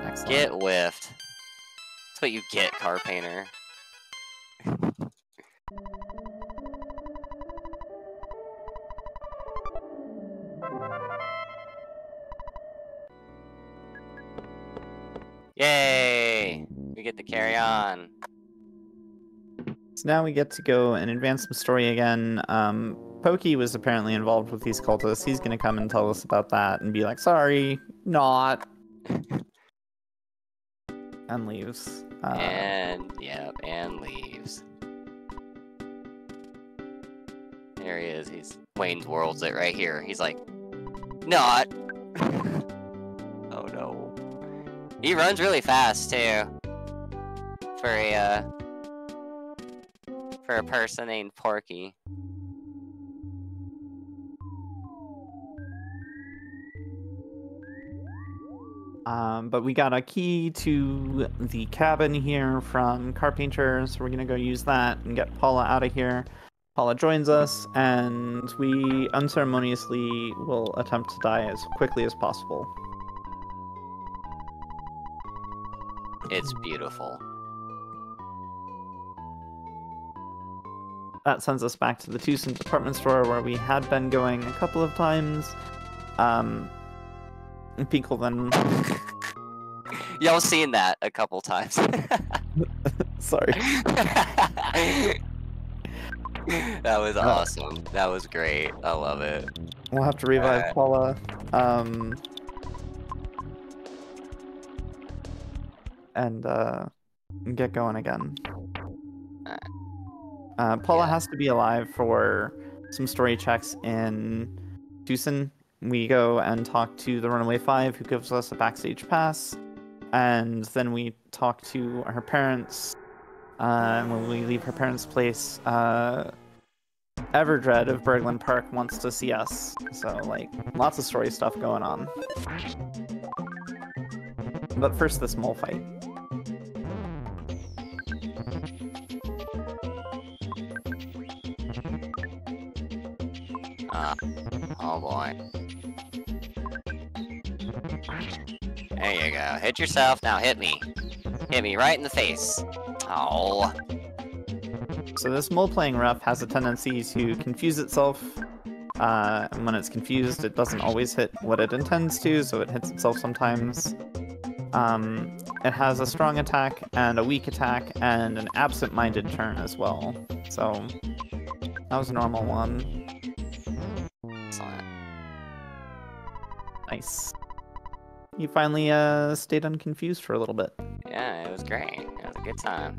Excellent. Get whiffed. That's what you get, Car Painter. Yay! We get to carry on. So now we get to go and advance some story again. Pokey was apparently involved with these cultists. He's gonna come and tell us about that and be like, sorry, not. And leaves. And leaves. There he is. He's Wayne's World's it right here. He's like, not. Oh no. He runs really fast too. For a person named Porky. But we got a key to the cabin here from Carpenter, so we're gonna go use that and get Paula out of here. Paula joins us, and we unceremoniously will attempt to die as quickly as possible. It's beautiful. That sends us back to the Tucson department store where we had been going a couple of times. Pink will then... Y'all seen that a couple times. Sorry. That was awesome. That was great. I love it. We'll have to revive Paula. And get going again. Paula has to be alive for some story checks in Tucson. We go and talk to the Runaway Five, who gives us a backstage pass, and then we talk to her parents. And when we leave her parents' place, Everdread of Berglund Park wants to see us. So, like, lots of story stuff going on. But first, this mole fight. Oh boy. There you go. Hit yourself, now hit me. Hit me right in the face. Oh. So this mole playing rough has a tendency to confuse itself. And when it's confused, it doesn't always hit what it intends to, so it hits itself sometimes. It has a strong attack, and a weak attack, and an absent-minded turn as well. So, that was a normal one. Excellent. Nice. You finally stayed unconfused for a little bit. Yeah, it was great. It was a good time.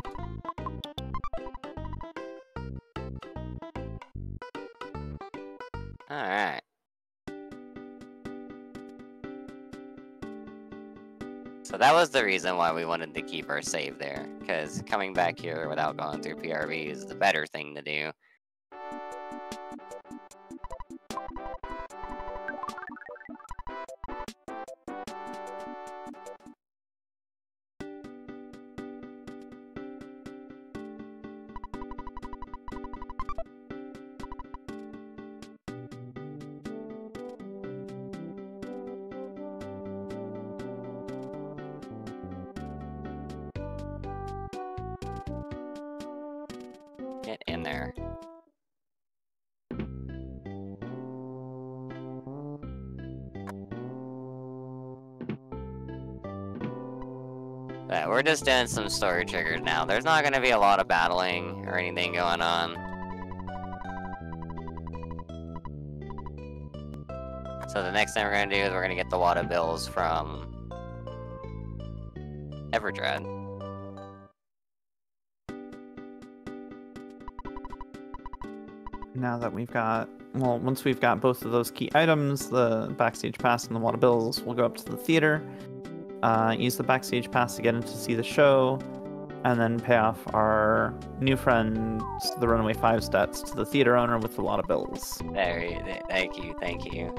Alright. So that was the reason why we wanted to keep our save there, because coming back here without going through PRV is the better thing to do. Get in there. But we're just doing some story triggers now. There's not going to be a lot of battling or anything going on. So the next thing we're going to do is we're going to get the water bills from Everdread. Now that we've got, well, once we've got both of those key items, the backstage pass and the water bills, we'll go up to the theater, use the backstage pass to get in to see the show, and then pay off our new friends, the Runaway Five's debts to the theater owner with the water bills. Thank you, thank you.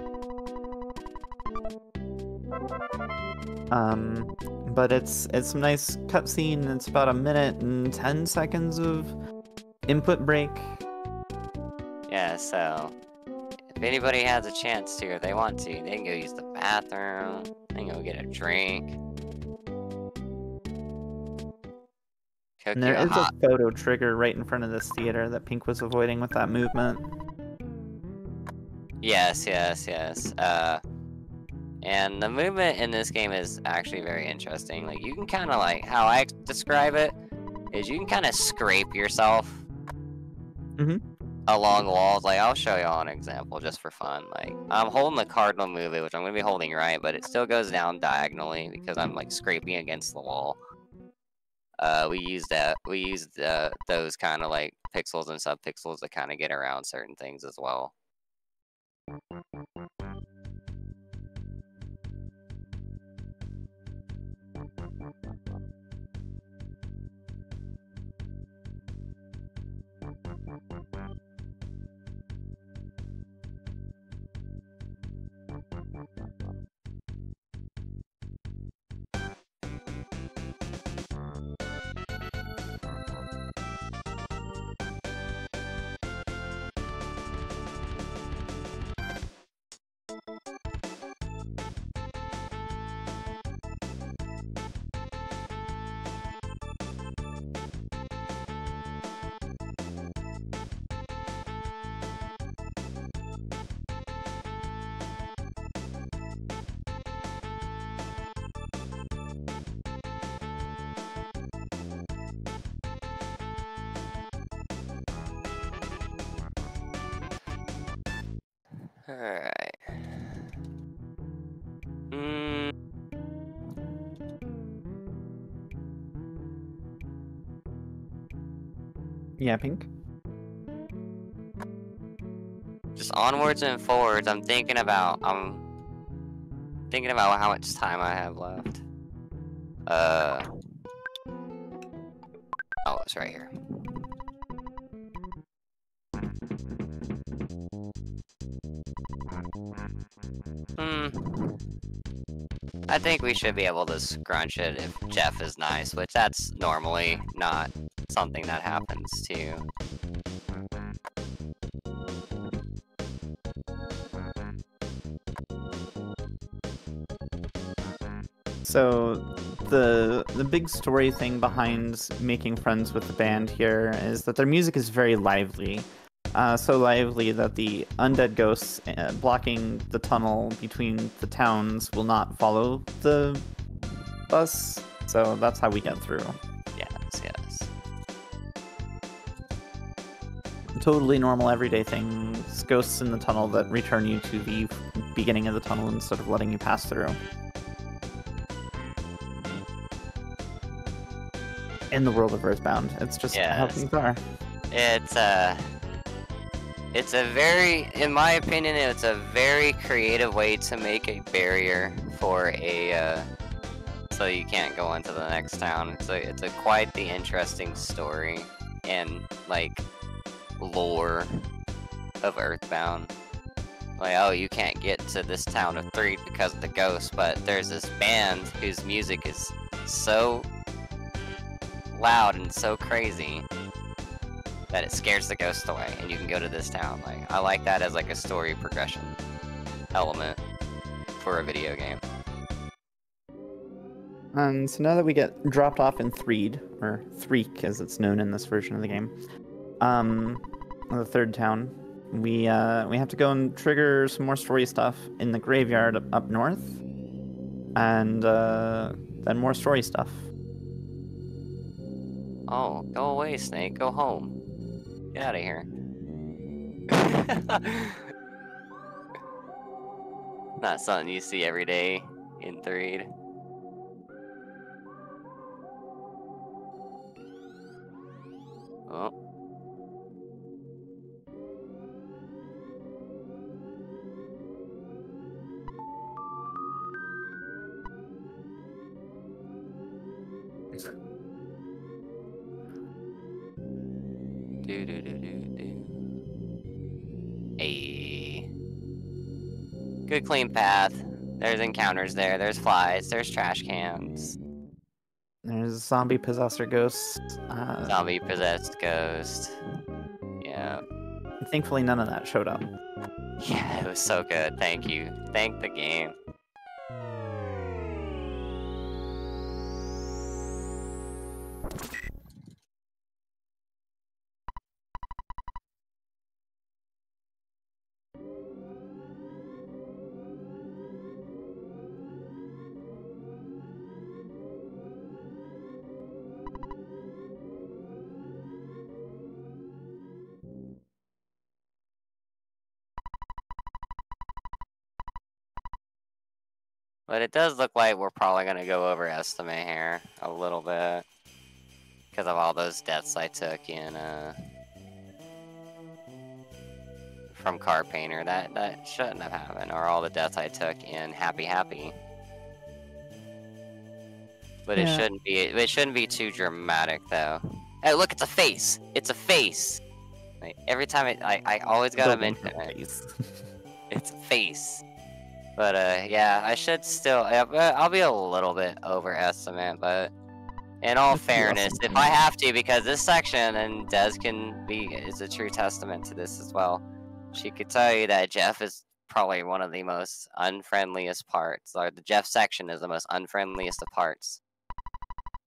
But it's some nice cutscene. It's about 1 minute and 10 seconds of input break. Yeah, so if anybody has a chance to, if they want to, they can go use the bathroom, they can go get a drink. Cook And there you is a photo trigger right in front of this theater that Pink was avoiding with that movement. Yes. And the movement in this game is actually very interesting. Like, you can kind of, like, how I describe it is you can kind of scrape yourself along walls. Like, I'll show y'all an example just for fun. Like, I'm holding the cardinal movement, which I'm going to be holding right, but it still goes down diagonally because I'm, like, scraping against the wall. We used those kind of, like, pixels and subpixels to kind of get around certain things as well. Alright. Mm, Yeah, Pink. just onwards and forwards. I'm thinking about how much time I have left. Oh, it's right here. I think we should be able to scrunch it if Jeff is nice, which that's normally not something that happens to. So the big story thing behind making friends with the band here is that their music is very lively. So lively that the undead ghosts blocking the tunnel between the towns will not follow the bus. So that's how we get through. Yes. Totally normal everyday things. Ghosts in the tunnel that return you to the beginning of the tunnel instead of letting you pass through. In the world of EarthBound, it's just how things are. It's a very, in my opinion, it's a very creative way to make a barrier for a, so you can't go into the next town. It's a quite the interesting story and, like, lore of EarthBound. Like, oh, you can't get to this town of 3 because of the ghosts, but there's this band whose music is so loud and so crazy that it scares the ghost away, and you can go to this town. Like, I like that as like a story progression element for a video game. And so now that we get dropped off in Threed, or Threek as it's known in this version of the game, the third town, we have to go and trigger some more story stuff in the graveyard up north, and then more story stuff. Oh, go away, Snake. Go home. Get out of here. Not something you see every day in Threed. Oh. Hey. Good clean path. There's encounters there. There's flies. There's trash cans. There's zombie possessor ghosts. Zombie possessed ghost. Yeah. Thankfully, none of that showed up. Yeah, it was so good. Thank you. Thank the game. But it does look like we're probably going to go overestimate here a little bit. Because of all those deaths I took in from Car Painter. That shouldn't have happened, or all the deaths I took in Happy Happy. But Yeah. it shouldn't be too dramatic though. Hey, look, it's a face. It's a face. Like, every time I always gotta mention it. It's a face. But yeah, I should still. I'll be a little bit overestimate, but in all fairness, if I have to, because this section, and Des is a true testament to this as well. She could tell you that Jeff is probably one of the most unfriendliest parts, or the Jeff section is the most unfriendliest of parts.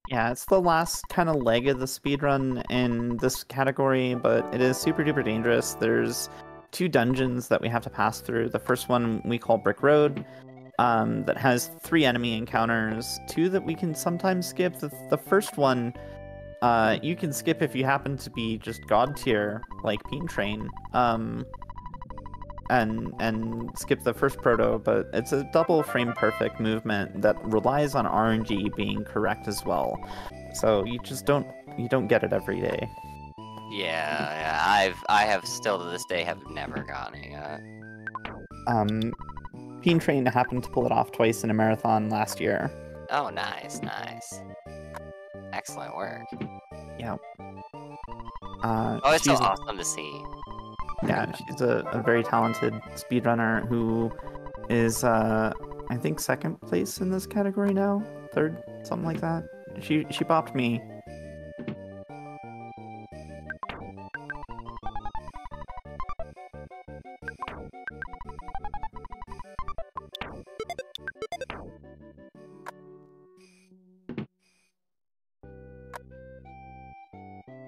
Yeah, it's the last kind of leg of the speedrun in this category, but it is super duper dangerous. There's 2 dungeons that we have to pass through. The first one we call Brick Road, that has 3 enemy encounters, 2 that we can sometimes skip. The first one, you can skip if you happen to be just god tier, like Peen Train, and skip the first proto, but it's a double frame perfect movement that relies on RNG being correct as well. So you just don't get it every day. Yeah, I have still to this day have never gotten it yet. Peen Train happened to pull it off twice in a marathon last year. Oh, nice. Excellent work. Yeah. It's so awesome to see. Yeah, she's a very talented speedrunner who is, I think, 2nd place in this category now? 3rd? Something like that. She bopped me.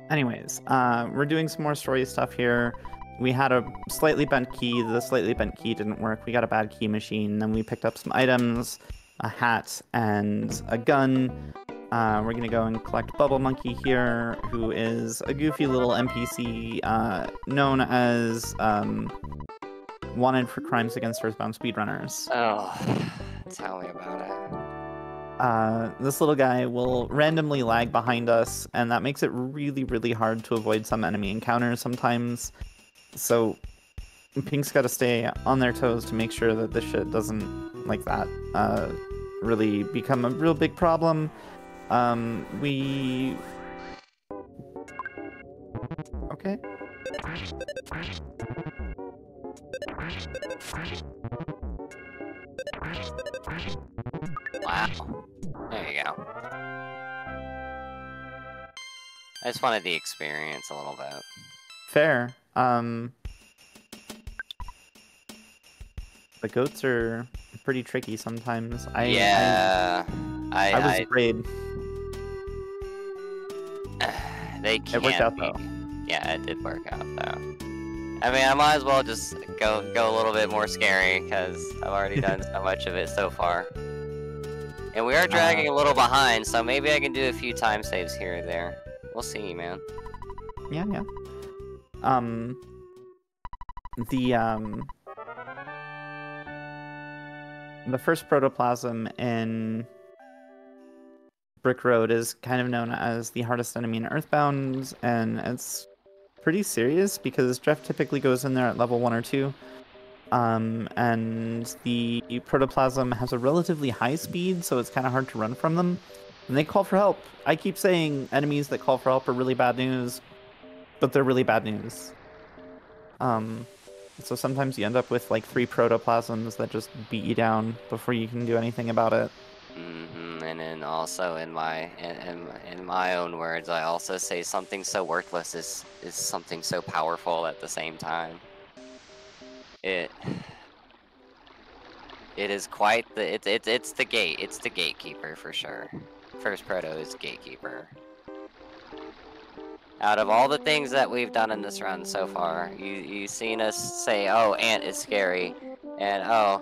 Anyways, we're doing some more story stuff here. We had a slightly bent key. The slightly bent key didn't work. We got a bad key machine. Then we picked up some items, a hat, and a gun. We're going to go and collect Bubble Monkey here, who is a goofy little NPC known as wanted for crimes against Earthbound speedrunners. Oh, tell me about it. This little guy will randomly lag behind us, and that makes it really, really hard to avoid some enemy encounters sometimes. So Pink's got to stay on their toes to make sure that this shit doesn't, like that, really become a real big problem. Okay. Wow. There you go. I just wanted the experience a little bit. Fair. The goats are pretty tricky sometimes. I was afraid. They can't. It worked out though. Yeah, it did work out though. I mean, I might as well just go a little bit more scary because I've already done so much of it so far. And we are dragging a little behind, so maybe I can do a few time saves here or there. We'll see, man. Yeah. The first protoplasm in Brick Road is kind of known as the hardest enemy in Earthbound, and it's pretty serious because Jeff typically goes in there at level 1 or 2. And the protoplasm has a relatively high speed, so it's kind of hard to run from them. And they call for help. I keep saying enemies that call for help are really bad news, but they're really bad news. So sometimes you end up with like 3 protoplasms that just beat you down before you can do anything about it. And then also in my own words, I also say something so worthless is something so powerful at the same time. It is quite the it's the gatekeeper for sure. First proto is gatekeeper. Out of all the things that we've done in this run so far, you've seen us say, oh, Ant is scary, and oh,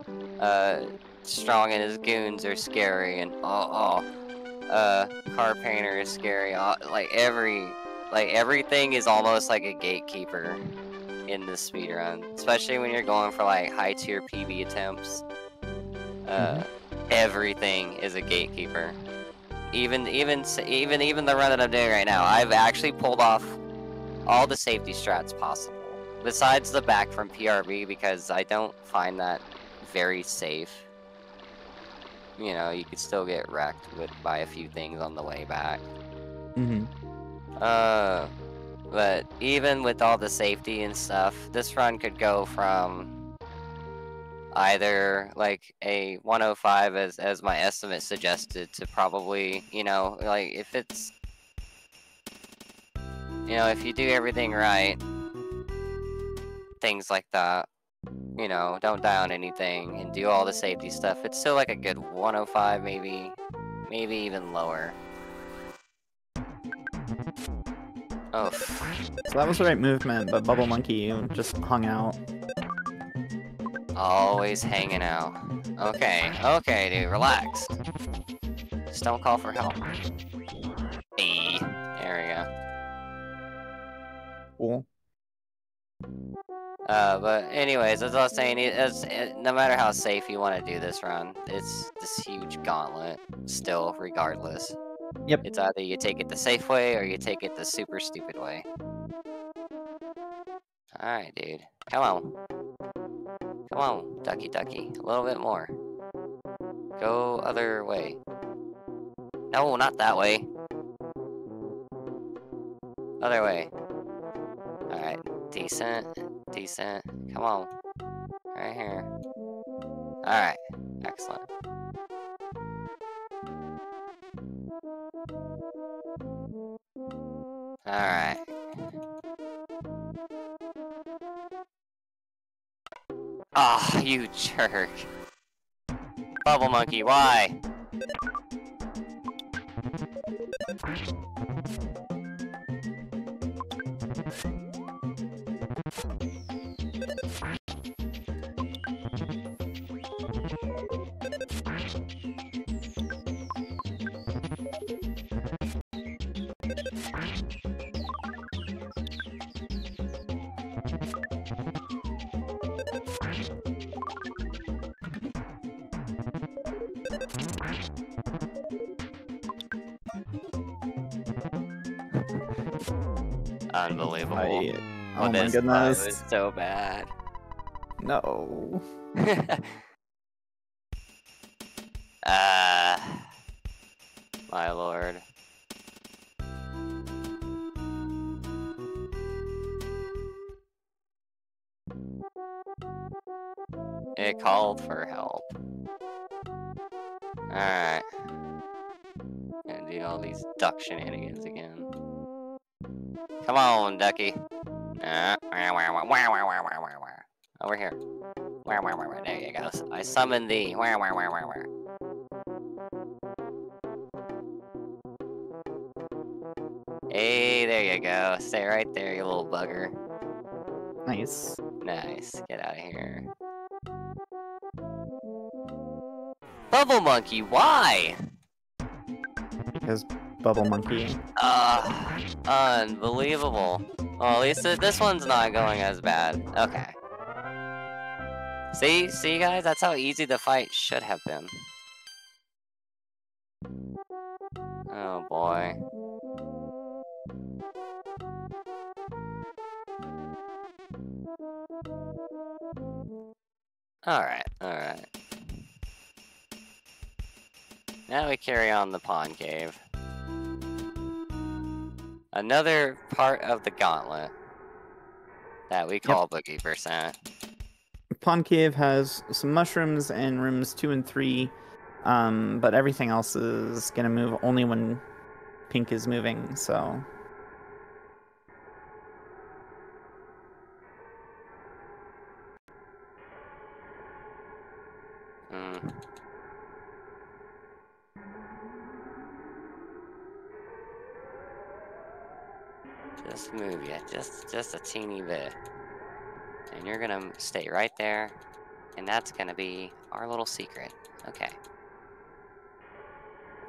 Strong and his goons are scary, and Car Painter is scary. Everything is almost like a gatekeeper in this speedrun, especially when you're going for like high tier PB attempts. Everything is a gatekeeper. Even the run that I'm doing right now, I've actually pulled off all the safety strats possible besides the back from PRB, because I don't find that very safe. You know, you could still get wrecked by a few things on the way back. But even with all the safety and stuff, this run could go from either like a 105 as my estimate suggested to probably, you know, like if it's, you know, if you do everything right, things like that, you know, don't die on anything and do all the safety stuff, it's still like a good 105, maybe even lower. Oh. So that was the right movement, but Bubble Monkey just hung out. Always hanging out. Okay, dude, relax. Just don't call for help. Hey, there we go. Cool. But anyways, as I was saying, no matter how safe you want to do this run, it's this huge gauntlet, still, regardless. Yep. It's either you take it the safe way, or you take it the super stupid way. Alright, dude. Come on. Come on, ducky. A little bit more. Go other way. No, not that way. Other way. Alright, decent. Come on. Right here. Alright, excellent. Alright. Ah, you jerk. Bubble Monkey, why? Unbelievable. Oh my goodness. It's so bad. No. My lord. It called for help. Alright. Gonna do all these duck shenanigans again. Come on, ducky. Over here. There you go. I summon thee. Hey, there you go. Stay right there, you little bugger. Nice. Nice. Get out of here. Bubble Monkey, why? Because Bubble Monkey. Unbelievable. Well, at least this one's not going as bad. Okay. See guys? That's how easy the fight should have been. Oh boy. Alright. Now we carry on the Pond Cave. Another part of the gauntlet that we call Boogey percent. Pond Cave has some mushrooms in rooms 2 and 3, but everything else is gonna move only when Pink is moving, so... Just move you, just a teeny bit. And you're gonna stay right there, and that's gonna be our little secret. Okay.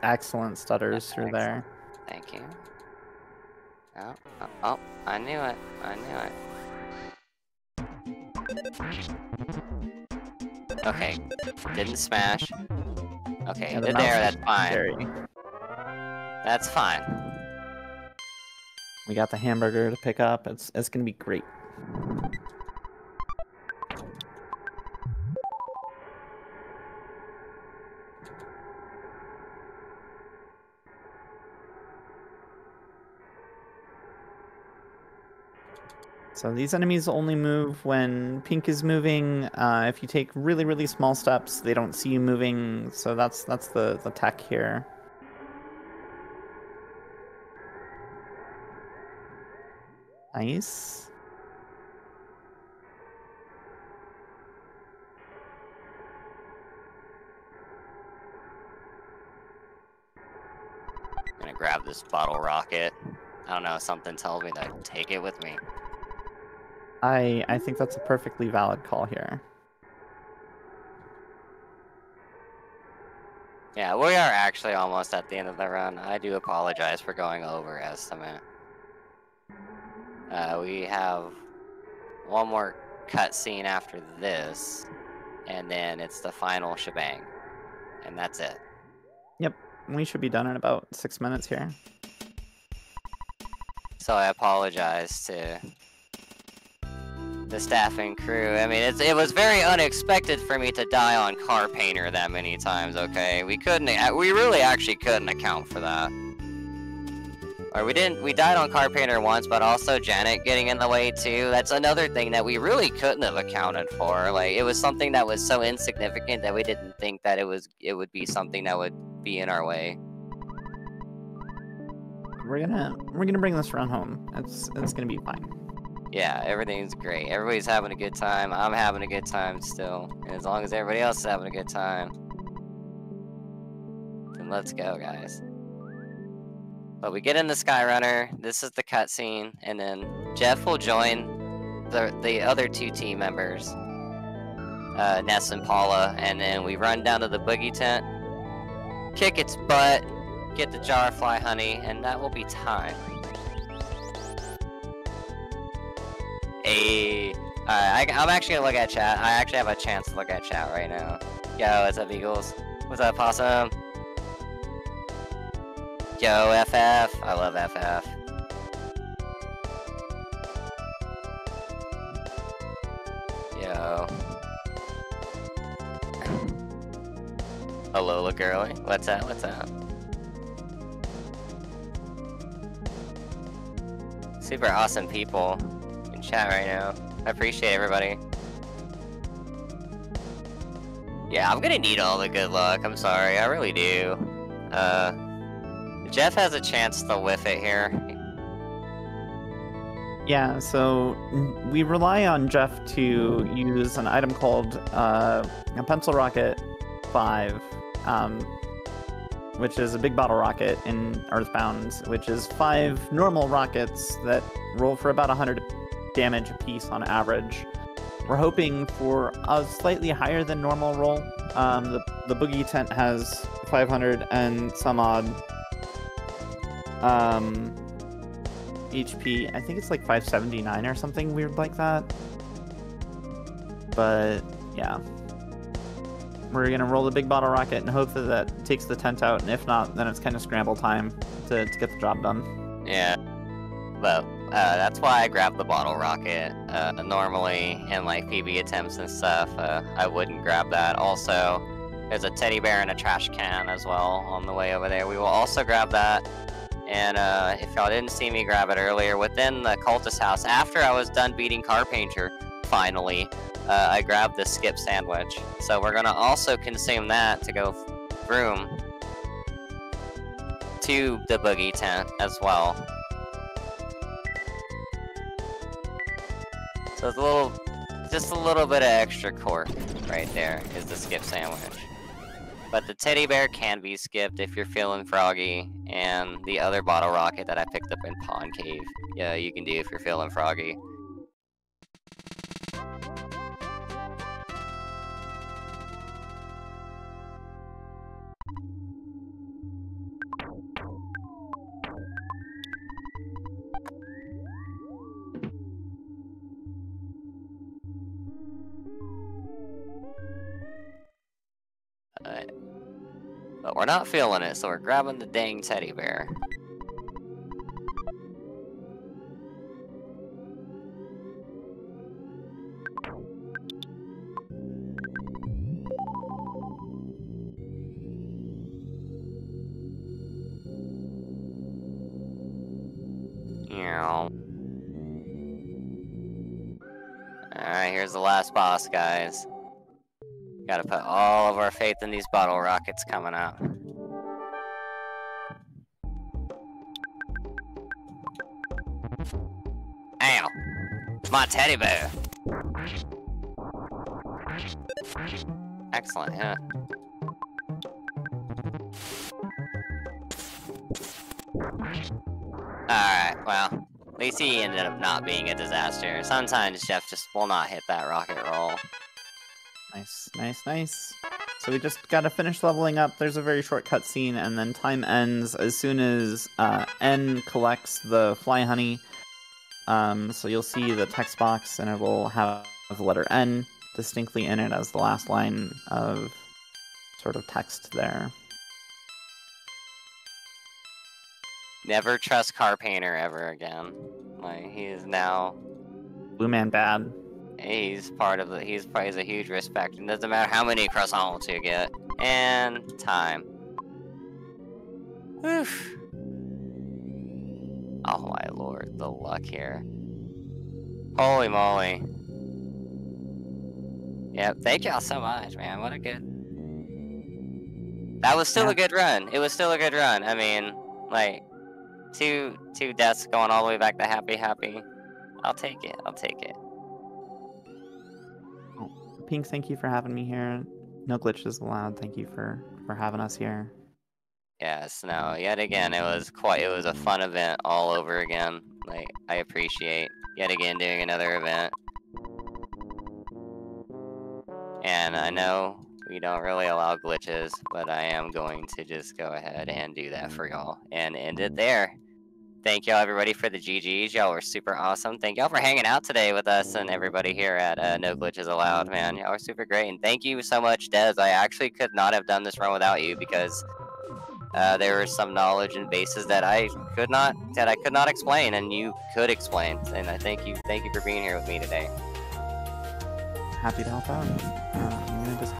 Excellent stutters through there. Thank you. Oh, I knew it. Okay, didn't smash. Okay, Yeah, did there, that's fine. Scary. That's fine. We got the hamburger to pick up. It's gonna be great. So these enemies only move when pink is moving. If you take really, really small steps, they don't see you moving. So that's the tech here. Nice. I'm gonna grab this bottle rocket. I don't know, something tells me to take it with me. I think that's a perfectly valid call here. Yeah, we are actually almost at the end of the run. I do apologize for going over estimate. We have one more cutscene after this, and then it's the final shebang. And that's it. Yep, we should be done in about 6 minutes here. So I apologize to the staff and crew. I mean, it was very unexpected for me to die on Car Painter that many times, okay? We really actually couldn't account for that. Or we died on Car Painter once, but also Janet getting in the way too. That's another thing that we really couldn't have accounted for. Like, it was something that was so insignificant that we didn't think that it would be something that would be in our way. We're gonna bring this run home. It's gonna be fine. Yeah, everything's great. Everybody's having a good time. I'm having a good time still. And as long as everybody else is having a good time, then let's go, guys. But we get in the Skyrunner. This is the cutscene, and then Jeff will join the other two team members, Ness and Paula, and then we run down to the Boogey tent, kick its butt, get the jar of fly honey, and that will be time. I'm actually gonna look at chat. I actually have a chance to look at chat right now. Yo, what's up, Eagles? What's up, Possum? Yo, FF. I love FF. Yo. Alola girly. What's up? What's up? Super awesome people in chat right now. I appreciate everybody. Yeah, I'm gonna need all the good luck. I'm sorry, I really do. Jeff has a chance to whiff it here. Yeah, so we rely on Jeff to use an item called a Pencil Rocket 5, which is a big bottle rocket in EarthBound, which is 5 normal rockets that roll for about 100 damage apiece on average. We're hoping for a slightly higher than normal roll. The Boogey tent has 500 and some odd HP. I think it's like 579 or something weird like that. But yeah, we're gonna roll the big bottle rocket and hope that that takes the tent out, and if not, then it's kind of scramble time to get the job done. Yeah, but that's why I grabbed the bottle rocket. Normally in like PB attempts and stuff, I wouldn't grab that. Also, there's a teddy bear and a trash can as well on the way over there. We will also grab that. And if y'all didn't see me grab it earlier, within the cultist house, after I was done beating Car Painter, finally, I grabbed the skip sandwich. So we're gonna also consume that to go room to the Boogey tent as well. So it's just a little bit of extra cork right there is the skip sandwich. But the teddy bear can be skipped if you're feeling froggy, and the other bottle rocket that I picked up in Pond Cave, yeah, you can do if you're feeling froggy. But we're not feeling it, so we're grabbing the dang teddy bear. Here's the last boss, guys. Gotta put all of our faith in these bottle rockets coming out. Ow! My teddy bear! Excellent, yeah. Alright, well, at least he ended up not being a disaster. Sometimes Jeff just will not hit that rocket roll. Nice, nice, nice. So we just gotta finish leveling up. There's a very short cutscene, and then time ends as soon as N collects the fly honey. So you'll see the text box, and it will have the letter N distinctly in it as the last line of sort of text there. Never trust Car Painter ever again. Like, he is now... Blue Man bad. He's part of the... He's a huge risk factor. It doesn't matter how many croissants you get. And time. Oof. Oh my lord, the luck here. Holy moly. Yep, thank y'all so much, man. What a good... That was still a good run. It was still a good run. I mean, like, two deaths going all the way back to happy. I'll take it. I'll take it. Oh, Pink, thank you for having me here. No glitches allowed. Thank you for having us here. Yes, no, yet again, it was a fun event all over again. Like, I appreciate, yet again, doing another event. And I know we don't really allow glitches, but I am going to just go ahead and do that for y'all and end it there. Thank y'all everybody for the GGs. Y'all were super awesome. Thank y'all for hanging out today with us and everybody here at No Glitches Allowed, man. Y'all were super great. And thank you so much, Des. I actually could not have done this run without you because there was some knowledge and bases that I could not explain, and you could explain. And I thank you for being here with me today. Happy to help out. I'm gonna just